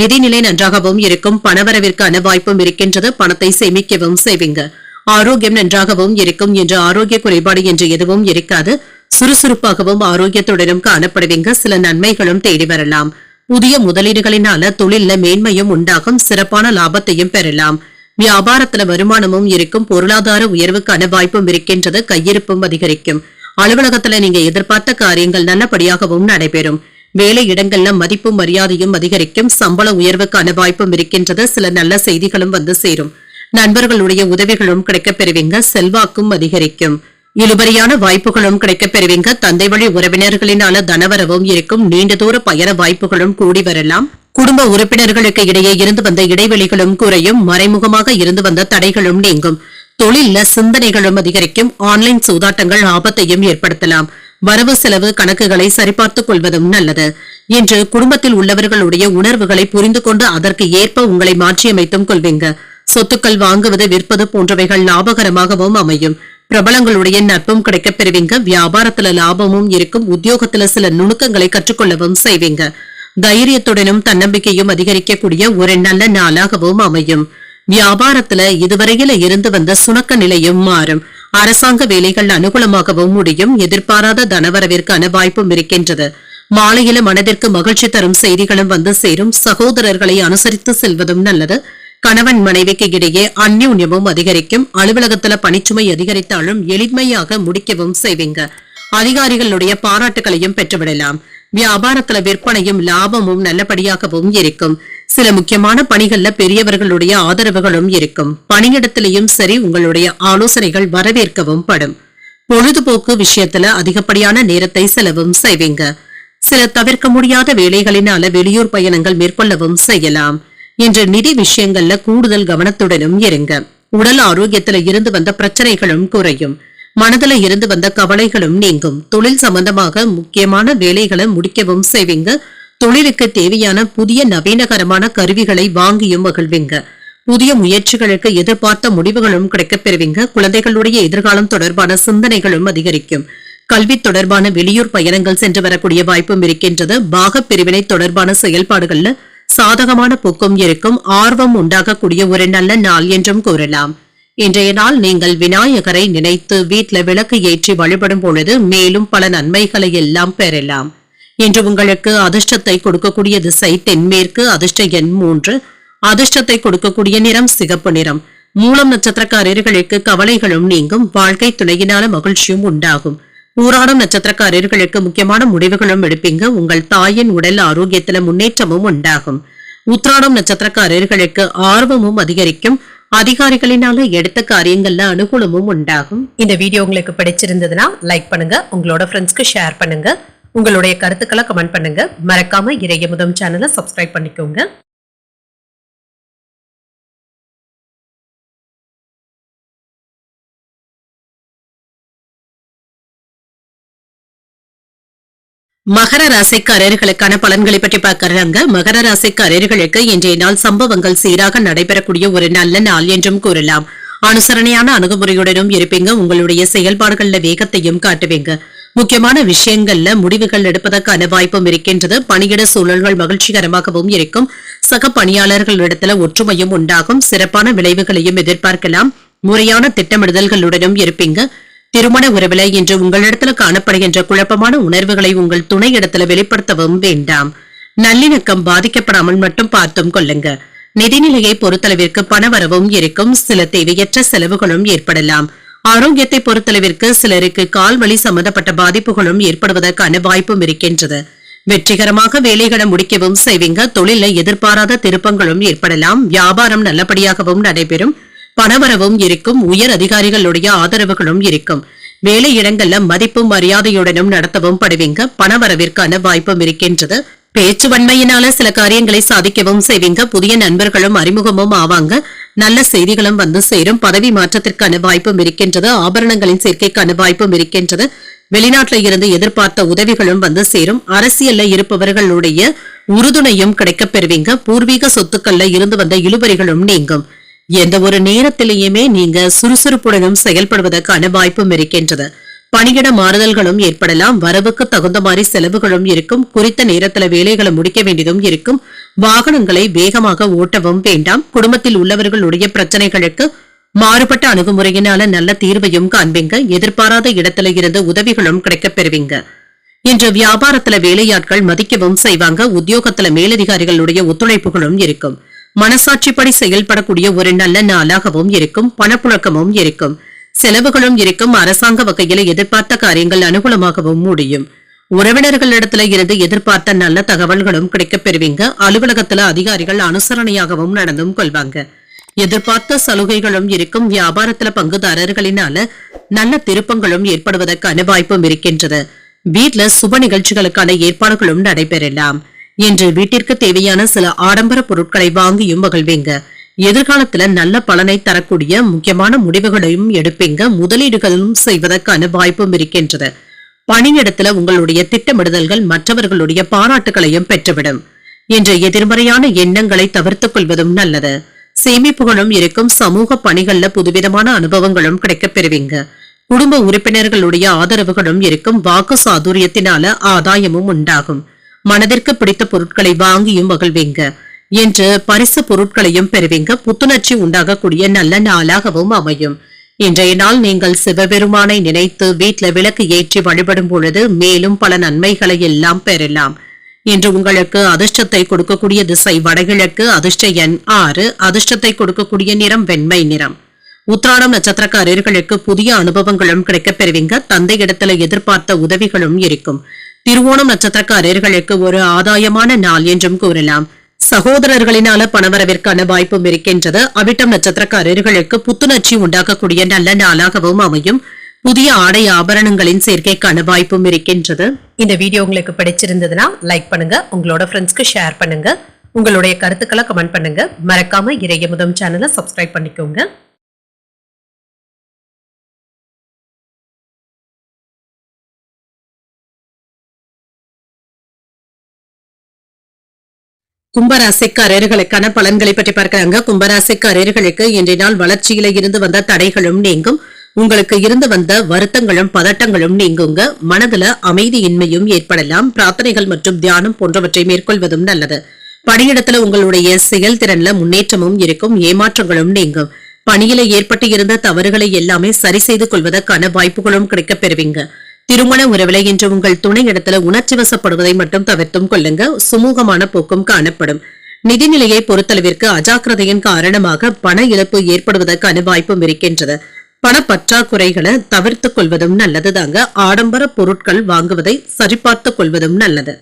நிதிநிலை நன்றாகவும் இருக்கும். பணவரவிற்கான வாய்ப்பும் இருக்கின்றது. பணத்தை சேமிக்கவும் செய்வீங்க. ஆரோக்கியம் நன்றாகவும் இருக்கும். என்று ஆரோக்கிய குறைபாடு என்று எதுவும் இருக்காது. சுறுசுறுப்பாகவும் ஆரோக்கியத்துடனும் காணப்படுவீங்க. சில நன்மைகளும் தேடி வரலாம். புதிய முதலீடுகளினால தொழில மேன்மையும் உண்டாகும். சிறப்பான லாபத்தையும் பெறலாம். வியாபாரத்துல வருமானமும் இருக்கும், பொருளாதார உயர்வுக்கான வாய்ப்பும் இருக்கின்றது, கையிருப்பும் அதிகரிக்கும். அலுவலகத்துல நீங்க எதிர்பார்த்த காரியங்கள் நல்லபடியாகவும் நடைபெறும். வேலை இடங்கள்ல மதிப்பும் மரியாதையும் அதிகரிக்கும், சம்பள உயர்வுக்கான வாய்ப்பும் இருக்கின்றது, சில நல்ல செய்திகளும் வந்து சேரும். நண்பர்களுடைய உதவிகளும் கிடைக்கப் பெறுவீங்க, செல்வாக்கும் அதிகரிக்கும். இழுபறியான வாய்ப்புகளும் கிடைக்கப் பெறுவீங்க, தந்தை வழி உறவினர்களினால தனவரவும் இருக்கும், நீண்ட தூர பயண வாய்ப்புகளும் கூடி வரலாம். குடும்ப உறுப்பினர்களுக்கு இடையே இருந்து வந்த இடைவெளிகளும் குறையும், மறைமுகமாக இருந்து வந்த தடைகளும் நீங்கும். தொழில்ல சிந்தனைகளும் அதிகரிக்கும், ஆன்லைன் சூதாட்டங்கள் ஆபத்தையும் ஏற்படுத்தலாம். வரவு செலவு கணக்குகளை சரிபார்த்துக் கொள்வதும் நல்லது. இன்று குடும்பத்தில் உள்ளவர்களுடைய உணர்வுகளை புரிந்து கொண்டு அதற்கு ஏற்ப உங்களை மாற்றியமைத்தும் கொள்வீங்க. சொத்துக்கள் வாங்குவது விற்பது போன்றவைகள் லாபகரமாகவும் அமையும். பிரபலங்களுடைய நட்பும் கிடைக்கப் பெறுவீங்க, வியாபாரத்துல லாபமும் இருக்கும், உத்தியோகத்துல சில நுணுக்கங்களை கற்றுக்கொள்ளவும் செய்வீங்க. தைரியத்துடனும் தன்னம்பிக்கையும் அதிகரிக்கக்கூடிய ஒரு நல்ல நாளாகவும் அமையும். வியாபாரத்துல இதுவரையில இருந்து வந்த சுணக்க நிலையும் மாறும். அரசாங்க வேலைகள் அனுகூலமாகவும் முடியும், எதிர்பாராத தனவரவிற்கான வாய்ப்பும் இருக்கின்றது. மாலையில மனதிற்கு மகிழ்ச்சி தரும் செய்திகளும் வந்து சேரும், சகோதரர்களை அனுசரித்து செல்வதும் நல்லது. கணவன் மனைவிக்கு இடையே அந்யோன்யமும் அதிகரிக்கும், அலுவலகத்துல பணிச்சுமை அதிகரித்தாலும் எளிமையாக முடிக்கவும் செய்வீங்க. அதிகாரிகளுடைய பாராட்டுகளையும் பெற்றுவிடலாம். வியாபாரத்துல விற்பனையும் லாபமும் நல்லபடியாகவும் இருக்கும். சில முக்கியமான பணிகள்ல பெரியவர்களுடைய ஆதரவுகளும் இருக்கும். பணியிடத்திலையும் சரி உங்களுடைய ஆலோசனைகள் வரவேற்கவும் படும். பொழுதுபோக்கு விஷயத்துல அதிகப்படியான நேரத்தை செலவும் செய்வீங்க. சில தவிர்க்க முடியாத வேலைகளினால வெளியூர் பயணங்கள் மேற்கொள்ளவும் செய்யலாம். இன்று நிதி விஷயங்கள்ல கூடுதல் கவனத்துடனும் இருங்க. உடல் ஆரோக்கியத்துல இருந்து வந்த பிரச்சனைகளும் குறையும். மனதுல இருந்து வந்த கவலைகளும் நீங்கும். தொழில் சம்பந்தமாக முக்கியமான வேலைகளை முடிக்கவும் செய்வீங்க. தொழிலுக்கு தேவையான புதிய நவீனகரமான கருவிகளை வாங்கியும் மகிழ்வீங்க. புதிய முயற்சிகளுக்கு எதிர்பார்த்த முடிவுகளும் கிடைக்கப் பெறுவீங்க. குழந்தைகளுடைய எதிர்காலம் தொடர்பான சிந்தனைகளும் அதிகரிக்கும். கல்வி தொடர்பான வெளியூர் பயணங்கள் சென்று வரக்கூடிய வாய்ப்பும் இருக்கின்றது. பாக பிரிவினை தொடர்பான செயல்பாடுகள்ல சாதகமான போக்கும் இருக்கும். ஆர்வம் உண்டாகக்கூடிய ஒரு நல்ல நாள் என்றும் கூறலாம். இன்றைய நாள் நீங்கள் விநாயகரை நினைத்து வீட்டில் விளக்கு ஏற்றி வழிபடும் பொழுது மேலும் பல நன்மைகளை எல்லாம் பெறலாம். இன்று உங்களுக்கு அதிர்ஷ்டத்தை கொடுக்கக்கூடிய திசை தென்மேற்கு, அதிர்ஷ்ட எண் 3, அதிர்ஷ்டத்தை கொடுக்கக்கூடிய நிறம் சிகப்பு நிறம். மூலம் நட்சத்திரக்காரர்களுக்கு கவலைகளும் நீங்கும், வாழ்க்கை துணையினால மகிழ்ச்சியும் உண்டாகும். ஊராடம் நட்சத்திரக்காரர்களுக்கு முக்கியமான முடிவுகளும் எடுப்பீங்க. உங்கள் தாயின் உடல் ஆரோக்கியத்துல முன்னேற்றமும் உண்டாகும். உத்திராடம் நட்சத்திரக்காரர்களுக்கு ஆர்வமும் அதிகரிக்கும். அதிகாரிகளினால எடுத்த காரியங்கள்ல அனுகூலமும் உண்டாகும். இந்த வீடியோ உங்களுக்கு பிடிச்சிருந்ததுன்னா லைக் பண்ணுங்க, உங்களோட ஃப்ரெண்ட்ஸ்க்கு ஷேர் பண்ணுங்க, உங்களுடைய கருத்துக்களை கமெண்ட் பண்ணுங்க. மறக்காம இறையமுதம் சேனலை சப்ஸ்கிரைப் பண்ணிக்கோங்க. மகர ராசிக்காரர்களுக்கான பலன்களை பற்றி பார்க்கறாங்க. மகர ராசிக்காரர்களுக்கு இன்றைய நாள் சம்பவங்கள் சீராக நடைபெறக்கூடிய ஒரு நல்ல நாள் என்றும் கூறலாம். அனுசரணையான அணுகுமுறையுடனும் இருப்பீங்க. உங்களுடைய செயல்பாடுகள்ல வேகத்தையும் காட்டுவீங்க. முக்கியமான விஷயங்கள்ல முடிவுகள் எடுப்பதற்கான வாய்ப்பும் இருக்கின்றது. பணியிட சூழல்கள் மகிழ்ச்சிகரமாகவும் இருக்கும். சக பணியாளர்களிடத்துல ஒற்றுமையும் உண்டாகும். சிறப்பான விளைவுகளையும் எதிர்பார்க்கலாம். முறையான திட்டமிடுதல்களுடனும் இருப்பீங்க. திருமண உறவுல இன்று உங்களிடத்துல காணப்படுகின்ற குழப்பமான உணர்வுகளை உங்கள் துணை இடத்துல வெளிப்படுத்தவும் வேண்டாம். நல்லிணக்கம் பாதிக்கப்படாமல் மட்டும் பார்த்தும் கொள்ளுங்க. நிதிநிலையை பொறுத்தளவிற்கு பணவரவும் இருக்கும். சில தேவையற்ற செலவுகளும் ஏற்படலாம். ஆரோக்கியத்தை பொறுத்தளவிற்கு சிலருக்கு கால்வலி சம்பந்தப்பட்ட பாதிப்புகளும் ஏற்படுவதற்கான வாய்ப்பும் இருக்கின்றது. வெற்றிகரமாக வேலைகளை முடிக்கவும் செய்வீங்க. தொழில எதிர்பாராத திருப்பங்களும் ஏற்படலாம். வியாபாரம் நல்லபடியாகவும் நடைபெறும். பணவரவும் இருக்கும். உயர் அதிகாரிகளுடைய ஆதரவுகளும் இருக்கும். வேலை இடங்கள்ல மதிப்பும் மரியாதையுடனும் நடத்தவும் படுவீங்க. பணவரவிற்கான வாய்ப்பும் இருக்கின்றது. பேச்சு வன்மையினால சில காரியங்களை சாதிக்கவும் செய்வீங்க. புதிய நண்பர்களும் அறிமுகமும் ஆவாங்க. நல்ல செய்திகளும் வந்து சேரும். பதவி மாற்றத்திற்கான வாய்ப்பும் இருக்கின்றது. ஆபரணங்களின் சேர்க்கைக்கான வாய்ப்பும் இருக்கின்றது. வெளிநாட்டில இருந்து எதிர்பார்த்த உதவிகளும் வந்து சேரும். அரசியல்ல இருப்பவர்களுடைய உறுதுணையும் கிடைக்கப் பெறுவீங்க. பூர்வீக சொத்துக்கள்ல இருந்து வந்த இழுபறிகளும் நீங்கும். எந்த ஒரு நேரத்திலேயுமே நீங்க சுறுசுறுப்புடனும் செயல்படுவதற்கான வாய்ப்பும் இருக்கின்றது. பணியிட மாறுதல்களும் ஏற்படலாம். வரவுக்கு தகுந்த மாதிரி செலவுகளும் இருக்கும். குறித்த நேரத்துல வேலைகளை முடிக்க வேண்டியதும் இருக்கும். வாகனங்களை வேகமாக ஓட்டவும் வேண்டாம். குடும்பத்தில் உள்ளவர்களுடைய பிரச்சனைகளுக்கு மாறுபட்ட அணுகுமுறையினால நல்ல தீர்வையும் காண்பீங்க. எதிர்பாராத இடத்துல இருந்து உதவிகளும் கிடைக்கப் பெறுவீங்க. இன்று வியாபாரத்துல வேலையாட்கள் மதிக்கவும் செய்வாங்க. உத்தியோகத்துல மேலதிகாரிகளுடைய ஒத்துழைப்புகளும் இருக்கும். மனசாட்சிப்படி செயல்படக்கூடிய ஒரு நல்ல நாளாகவும் இருக்கும். பணப்புழக்கமும் இருக்கும், செலவுகளும் இருக்கும். அரசாங்க வகையில எதிர்பார்த்த காரியங்கள் அனுகூலமாகவும் முடியும். உறவினர்களிடத்துல இருந்து எதிர்பார்த்த நல்ல தகவல்களும் கிடைக்கப் பெறுவீங்க. அலுவலகத்துல அதிகாரிகள் அனுசரணையாகவும் நடந்தும் கொள்வாங்க. எதிர்பார்த்த சலுகைகளும் இருக்கும். வியாபாரத்துல பங்குதாரர்களினால நல்ல திருப்பங்களும் ஏற்படுவதற்கான வாய்ப்பும் இருக்கின்றது. வீட்டுல சுப நிகழ்ச்சிகளுக்கான ஏற்பாடுகளும் நடைபெறலாம். இன்று வீட்டிற்கு தேவையான சில ஆடம்பர பொருட்களை வாங்கியும் மகிழ்வீங்க. எதிர்காலத்துல நல்ல பலனை தரக்கூடிய முக்கியமான முடிவுகளையும் எடுப்பீங்க. முதலீடுகளும் செய்வதற்கான வாய்ப்பும் இருக்கின்றது. பணியிடத்துல உங்களுடைய திட்டமிடுதல்கள் மற்றவர்களுடைய பாராட்டுகளையும் பெற்றுவிடும். இன்று எதிர்மறையான எண்ணங்களை தவிர்த்துக் கொள்வதும் நல்லது. சேமிப்புகளும் இருக்கும். சமூக பணிகள்ல புதுவிதமான அனுபவங்களும் கிடைக்கப் பெறுவீங்க. குடும்ப உறுப்பினர்களுடைய ஆதரவுகளும் இருக்கும். வாக்கு சாதுரியத்தினால ஆதாயமும் உண்டாகும். மனதிற்கு பிடித்த பொருட்களை வாங்கியும் மகிழ்வீங்க. என்று பரிசு பொருட்களையும் பெறுவீங்க. புத்துணர்ச்சி உண்டாகக்கூடிய நல்ல நாளாகவும் அமையும். இன்றைய நாள் நீங்கள் சிவபெருமானை நினைத்து வீட்டுல விளக்கு ஏற்றி வழிபடும் பொழுது மேலும் பல நன்மைகளை எல்லாம் பெறலாம். இன்று உங்களுக்கு அதிர்ஷ்டத்தை கொடுக்கக்கூடிய திசை வடகிழக்கு. அதிர்ஷ்ட எண் 6. அதிர்ஷ்டத்தை கொடுக்கக்கூடிய நிறம் வெண்மை நிறம். உத்திராடம் நட்சத்திரக்காரர்களுக்கு புதிய அனுபவங்களும் கிடைக்கப் பெறுவீங்க. தந்தை இடத்துல எதிர்பார்த்த உதவிகளும் இருக்கும். திருவோணம் நட்சத்திரக்காரர்களுக்கு ஒரு ஆதாயமான நாள் என்றும் கூறலாம். சகோதரர்களினால பணவரவிற்கான வாய்ப்பும் இருக்கின்றது. அவிட்டம் நட்சத்திரக்காரர்களுக்கு புத்துணர்ச்சி உண்டாக்கக்கூடிய நல்ல நாளாகவும் அமையும். புதிய ஆடை ஆபரணங்களின் சேர்க்கைக்கான வாய்ப்பும் இருக்கின்றது. இந்த வீடியோ உங்களுக்கு பிடிச்சிருந்ததுன்னா லைக் பண்ணுங்க, உங்களோட ஃப்ரெண்ட்ஸ்க்கு ஷேர் பண்ணுங்க, உங்களுடைய கருத்துக்களை கமெண்ட் பண்ணுங்க. மறக்காம இறையமுதம் சேனலை சப்ஸ்கிரைப் பண்ணிக்கோங்க. கும்பராசிக்காரர்களுக்கான பலன்களை பற்றி பார்க்கிறாங்க. கும்பராசிக்காரர்களுக்கு இன்றைய நாள் வளர்ச்சியில இருந்து வந்த தடைகளும் நீங்கும். உங்களுக்கு இருந்து வந்த வருத்தங்களும் பதட்டங்களும் நீங்குங்க. மனதுல அமைதியின்மையும் ஏற்படலாம். பிரார்த்தனைகள் மற்றும் தியானம் போன்றவற்றை மேற்கொள்வதும் நல்லது. பணியிடத்துல உங்களுடைய செயல்திறன்ல முன்னேற்றமும் இருக்கும். ஏமாற்றங்களும் நீங்கும். பணியில ஏற்பட்டு இருந்த தவறுகளை எல்லாமே சரி செய்து கொள்வதற்கான வாய்ப்புகளும் கிடைக்கப் பெறுவீங்க. திருமண உறவில இன்று உங்கள் துணை இடத்துல உணர்ச்சி வசப்படுவதை மட்டும் தவிர்த்தும் கொள்ளுங்க. சுமூகமான போக்கும் காணப்படும். நிதிநிலையை பொறுத்தளவிற்கு அஜாக்கிரதையின் காரணமாக பண இழப்பு ஏற்படுவதற்கான வாய்ப்பும் இருக்கின்றது. பணப்பற்றாக்குறைகளை தவிர்த்துக் கொள்வதும் நல்லதுதாங்க. ஆடம்பர பொருட்கள் வாங்குவதை சரிபார்த்துக் கொள்வதும் நல்லது.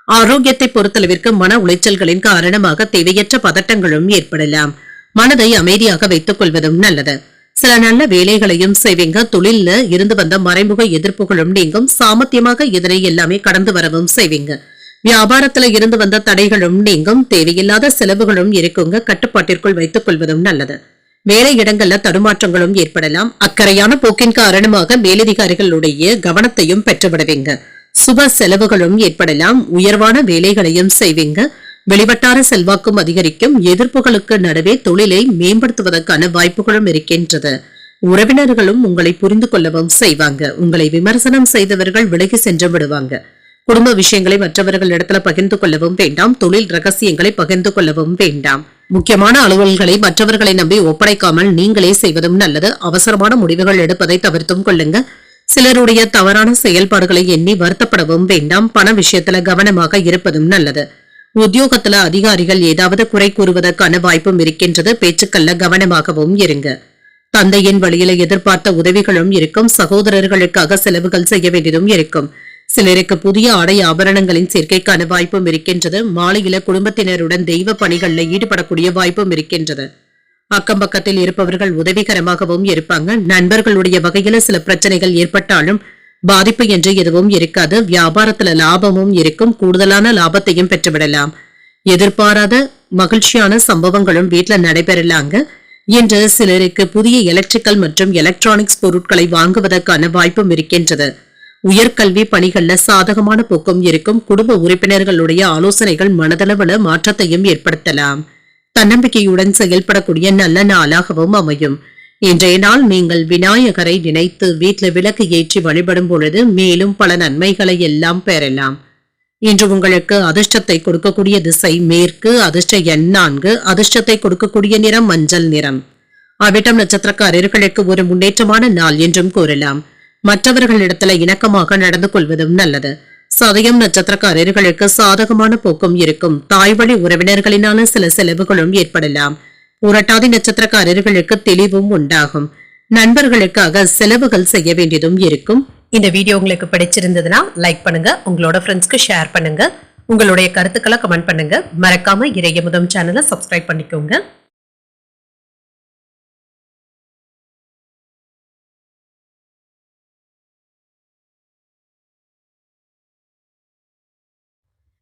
ஆரோக்கியத்தை பொறுத்தளவிற்கு மன உளைச்சல்களின் காரணமாக தேவையற்ற பதட்டங்களும் ஏற்படலாம். மனதை அமைதியாக வைத்துக் கொள்வதும் நல்லது. சில நல்ல வேலைகளையும் செய்வீங்க. தொழில்ல இருந்து வந்த மறைமுக எதிர்ப்புகளும் நீங்கும். சாமர்த்தியமாக இதனை எல்லாமே கடந்து வரவும் செய்வீங்க. வியாபாரத்துல இருந்து வந்த தடைகளும் நீங்கும். தேவையில்லாத செலவுகளும் இருக்குங்க. கட்டுப்பாட்டிற்குள் வைத்துக் கொள்வதும் நல்லது. வேலை இடங்கள்ல தடுமாற்றங்களும் ஏற்படலாம். அக்கறையான போக்கின் காரணமாக மேலதிகாரிகளுடைய கவனத்தையும் பெற்றுவிடுவீங்க. சுப செலவுகளும் ஏற்படலாம். உயர்வான வேலைகளையும் செய்வீங்க. வெளிவட்டார செல்வாக்கும் அதிகரிக்கும். எதிர்ப்புகளுக்கு நடுவே தொழிலை மேம்படுத்துவதற்கான வாய்ப்புகளும் இருக்கின்றது. உறவினர்களும் உங்களை புரிந்து கொள்ளவும் செய்வாங்க. உங்களை விமர்சனம் செய்தவர்கள் விலகி சென்று விடுவாங்க. குடும்ப விஷயங்களை மற்றவர்கள் இடத்துல பகிர்ந்து கொள்ளவும் வேண்டாம். தொழில் ரகசியங்களை பகிர்ந்து கொள்ளவும் வேண்டாம். முக்கியமான அலுவல்களை மற்றவர்களை நம்பி ஒப்படைக்காமல் நீங்களே செய்வதும் நல்லது. அவசரமான முடிவுகள் எடுப்பதை தவிர்த்தும் கொள்ளுங்க. சிலருடைய தவறான செயல்பாடுகளை எண்ணி வருத்தப்படவும் வேண்டாம். பண விஷயத்துல கவனமாக இருப்பதும் நல்லது. உத்தியோகத்துல அதிகாரிகள் ஏதாவது குறை கூறுவதற்கான வாய்ப்பும் இருக்கின்றது. பேச்சுக்கள்ல கவனமாகவும் இருங்க. தந்தையின் வழியில எதிர்பார்த்த உதவிகளும் இருக்கும். சகோதரர்களுக்காக செலவுகள் செய்ய வேண்டியதும் இருக்கும். சிலருக்கு புதிய ஆடை ஆபரணங்களின் சேர்க்கைக்கான வாய்ப்பும் இருக்கின்றது. மாலையில குடும்பத்தினருடன் தெய்வ பணிகள்ல ஈடுபடக்கூடிய வாய்ப்பும் இருக்கின்றது. அக்கம் பக்கத்தில் இருப்பவர்கள் உதவிகரமாகவும் இருப்பாங்க. நண்பர்களுடைய வகையில சில பிரச்சனைகள் ஏற்பட்டாலும் பாதிப்பு என்று எதுவும் இருக்காது. வியாபாரத்துல லாபமும் இருக்கும். கூடுதலான லாபத்தையும் பெற்றுவிடலாம். எதிர்பாராத மகிழ்ச்சியான சம்பவங்களும் வீட்டுல நடைபெறலாங்க. இன்று சிலருக்கு புதிய எலக்ட்ரிக்கல் மற்றும் எலக்ட்ரானிக்ஸ் பொருட்களை வாங்குவதற்கான வாய்ப்பும் இருக்கின்றது. உயர்கல்வி பணிகள்ல சாதகமான போக்கும் இருக்கும். குடும்ப உறுப்பினர்களுடைய ஆலோசனைகள் மனதளவுல மாற்றத்தையும் ஏற்படுத்தலாம். தன்னம்பிக்கையுடன் செயல்படக்கூடிய நல்ல நாளாகவும் அமையும். இன்றைய நாள் நீங்கள் விநாயகரை நினைத்து வீட்டுல விளக்கு ஏற்றி வழிபடும் பொழுது மேலும் பல நன்மைகளை எல்லாம் பெறலாம். இன்று உங்களுக்கு அதிர்ஷ்டத்தை கொடுக்கக்கூடிய திசை மேற்கு. அதிர்ஷ்ட எண் 4. அதிர்ஷ்டத்தை கொடுக்கக்கூடிய நிறம் மஞ்சள் நிறம். அவிட்டம் நட்சத்திரக்காரர்களுக்கு ஒரு முன்னேற்றமான நாள் என்றும் கூறலாம். மற்றவர்களிடத்துல இணக்கமாக நடந்து கொள்வதும் நல்லது. சதயம் நட்சத்திரக்காரர்களுக்கு சாதகமான போக்கும் இருக்கும். தாய்வழி உறவினர்களினால சில செலவுகளும் ஏற்படலாம். புரட்டாதி நட்சத்திரக்காரர்களுக்கு தெளிவும் உண்டாகும். நண்பர்களுக்காக செலவுகள் செய்ய வேண்டியதும் இருக்கும். இந்த வீடியோ உங்களுக்கு பிடிச்சிருந்ததுன்னா லைக் பண்ணுங்க, உங்களோட ஃப்ரெண்ட்ஸ்க்கு ஷேர் பண்ணுங்க, உங்களுடைய கருத்துக்களை கமெண்ட் பண்ணுங்க. மறக்காம இறையமுதம் சேனலை சப்ஸ்கிரைப் பண்ணிக்கோங்க.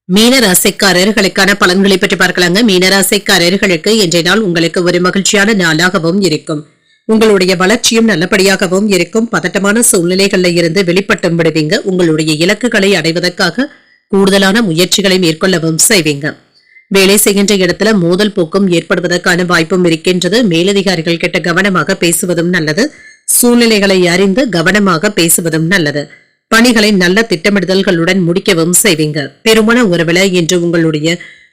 மீனராசிக்காரர்களுக்கான பலன்களை பற்றி பார்க்கலாங்க. மீனராசிக்காரர்களுக்கு இன்றைய நாள் உங்களுக்கு ஒரு மகிழ்ச்சியான நாளாகவும் இருக்கும். உங்களுடைய வளர்ச்சியும் நல்லபடியாகவும் இருக்கும். பதட்டமான சூழ்நிலைகள்ல இருந்து வெளிப்பட்டும் விடுவீங்க. உங்களுடைய இலக்குகளை அடைவதற்காக கூடுதலான முயற்சிகளை மேற்கொள்ளவும் செய்வீங்க. வேலை செய்கின்ற இடத்துல மோதல் போக்கும் ஏற்படுவதற்கான வாய்ப்பும் இருக்கின்றது. மேலதிகாரிகள் கிட்ட கவனமாக பேசுவதும் நல்லது. சூழ்நிலைகளை அறிந்து கவனமாக பேசுவதும் நல்லது. பணிகளை நல்ல திட்டமிடுதல்களுடன் முடிக்கவும் செய்வீங்க. திருமண உறவுல இன்று உங்களுடைய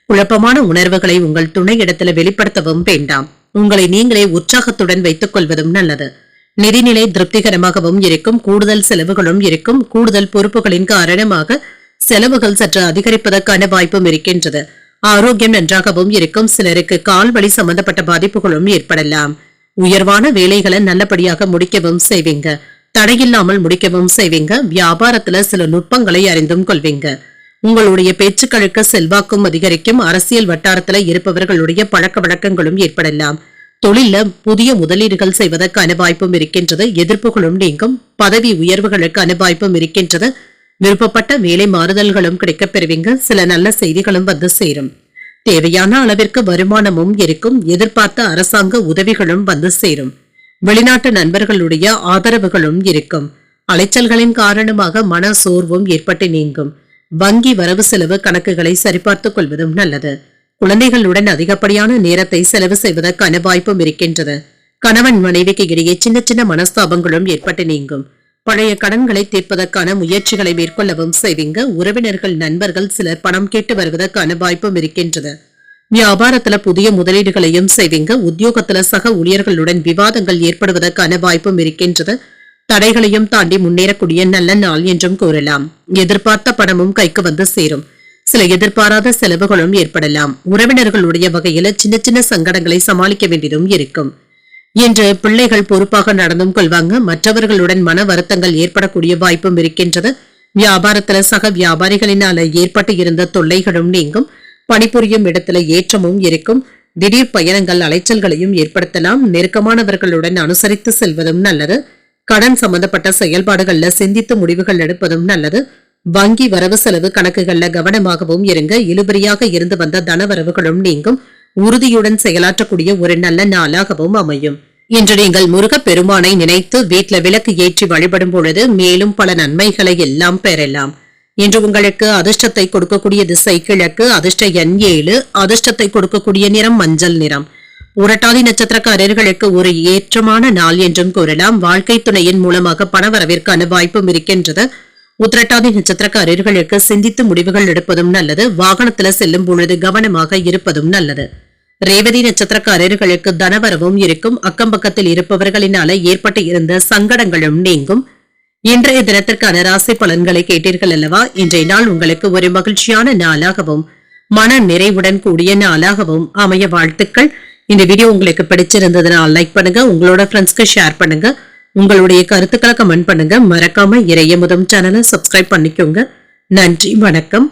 குழப்பமான உணர்வுகளை உங்கள் துணை இடத்துல வெளிப்படுத்தவும் வேண்டாம். உங்களை நீங்களே உற்சாகத்துடன் வைத்துக் கொள்வதும் நல்லது. நிதிநிலை திருப்திகரமாகவும் இருக்கும். கூடுதல் செலவுகளும் இருக்கும். கூடுதல் பொறுப்புகளின் காரணமாக செலவுகள் சற்று அதிகரிப்பதற்கான வாய்ப்பும் இருக்கின்றது. ஆரோக்கியம் நன்றாகவும் இருக்கும். சிலருக்கு கால்வலி சம்பந்தப்பட்ட பாதிப்புகளும் ஏற்படலாம். உயர்வான வேலைகளை நல்லபடியாக முடிக்கவும் செய்வீங்க. தடையில்லாமல் முடிக்கவும் செய்வீங்க. வியாபாரத்துல சில நுட்பங்களை அறிந்தும் கொள்வீங்க. உங்களுடைய பேச்சுக்களுக்கு செல்வாக்கும் அதிகரிக்கும். அரசியல் வட்டாரத்துல இருப்பவர்களுடைய பழக்க வழக்கங்களும் ஏற்படலாம். தொழில புதிய முதலீடுகள் செய்வதற்கான வாய்ப்பும் இருக்கின்றது. எதிர்ப்புகளும் நீங்கும். பதவி உயர்வுகளுக்கான வாய்ப்பும் இருக்கின்றது. விருப்பப்பட்ட வேலை மாறுதல்களும் கிடைக்கப் பெறுவீங்க. சில நல்ல செய்திகளும் வந்து சேரும். தேவையான அளவிற்கு வருமானமும் இருக்கும். எதிர்பார்த்த அரசாங்க உதவிகளும் வந்து சேரும். வெளிநாட்டு நண்பர்களுடைய ஆதரவுகளும் இருக்கும். அலைச்சல்களின் காரணமாக மன சோர்வும் ஏற்பட்டு நீங்கும். வங்கி வரவு செலவு கணக்குகளை சரிபார்த்துக் கொள்வதும் நல்லது. குழந்தைகளுடன் அதிகப்படியான நேரத்தை செலவு செய்வதற்கான வாய்ப்பும் இருக்கின்றது. கணவன் மனைவிக்கு இடையே சின்ன சின்ன மனஸ்தாபங்களும் ஏற்பட்டு நீங்கும். பழைய கடன்களை தீர்ப்பதற்கான முயற்சிகளை மேற்கொள்ளவும் செய்வீங்க. உறவினர்கள் நண்பர்கள் சிலர் பணம் கேட்டு வருவதற்கான வாய்ப்பும் இருக்கின்றது. வியாபாரத்துல புதிய முதலீடுகளையும் செய்வீங்க. உத்தியோகத்துல சக ஊழியர்களுடன் விவாதங்கள் ஏற்படுவதற்கான வாய்ப்பும் இருக்கின்றது. தடைகளையும் தாண்டி முன்னேறக்கூடிய நல்ல நாள் என்றும் கூறலாம். எதிர்பார்த்த பணமும் கைக்கு வந்து சேரும். சில எதிர்பாராத செலவுகளும் ஏற்படலாம். உறவினர்களுடைய வகையில சின்ன சின்ன சங்கடங்களை சமாளிக்க வேண்டியதும் இருக்கும். இன்று பிள்ளைகள் பொறுப்பாக நடந்தும் கொள்வாங்க. மற்றவர்களுடன் மன வருத்தங்கள் ஏற்படக்கூடிய வாய்ப்பும் இருக்கின்றது. வியாபாரத்துல சக வியாபாரிகளினால ஏற்பட்டு இருந்த தொல்லைகளும் நீங்கும். பணிபுரியும் இடத்துல ஏற்றமும் இருக்கும். திடீர் பயணங்கள் அலைச்சல்களையும் ஏற்படுத்தலாம். நெருக்கமானவர்களுடன் அனுசரித்து செல்வதும் நல்லது. கடன் சம்பந்தப்பட்ட செயல்பாடுகள்ல சிந்தித்து முடிவுகள் எடுப்பதும் நல்லது. வங்கி வரவு செலவு கணக்குகள்ல கவனமாகவும் இருங்க. இழுபறியாக இருந்து வந்த தனவரவுகளும் நீங்கும். உறுதியுடன் செயலாற்றக்கூடிய ஒரு நல்ல நாளாகவும் அமையும். இன்று நீங்கள் முருகப் பெருமானை நினைத்து வீட்டுல விளக்கு ஏற்றி வழிபடும் பொழுது மேலும் பல நன்மைகளை எல்லாம் பெறலாம். இன்று உங்களுக்கு அதிர்ஷ்டத்தை கொடுக்கக்கூடிய திசை கிழக்கு. அதிர்ஷ்ட எண் 7. அதிர்ஷ்டத்தை கொடுக்கக்கூடிய நிறம் மஞ்சள் நிறம். உரட்டாதி நட்சத்திரக்காரர்களுக்கு ஒரு ஏற்றமான நாள் என்றும் கூறலாம். வாழ்க்கை துணையின் மூலமாக பணவரவிற்கான வாய்ப்பும் இருக்கின்றது. உத்திரட்டாதி நட்சத்திரக்காரர்களுக்கு சிந்தித்து முடிவுகள் எடுப்பதும் நல்லது. வாகனத்துல செல்லும் பொழுது கவனமாக இருப்பதும் நல்லது. ரேவதி நட்சத்திரக்காரர்களுக்கு தனவரவும் இருக்கும். அக்கம் பக்கத்தில் இருப்பவர்களினால ஏற்பட்டு இருந்த சங்கடங்களும் நீங்கும். இன்றைய தினத்திற்கான ராசி பலன்களை கேட்டீர்கள் அல்லவா? இன்றைய நாள் உங்களுக்கு ஒரு மகிழ்ச்சியான நாளாகவும் மன நிறைவுடன் கூடிய நாளாகவும் அமைய வாழ்த்துக்கள். இந்த வீடியோ உங்களுக்கு பிடிச்சிருந்ததுனால் லைக் பண்ணுங்க, உங்களோட ஃப்ரெண்ட்ஸ்க்கு ஷேர் பண்ணுங்க, உங்களுடைய கருத்துக்களை கமெண்ட் பண்ணுங்க. மறக்காம இறையமுதம் சேனலை சப்ஸ்கிரைப் பண்ணிக்கோங்க. நன்றி, வணக்கம்.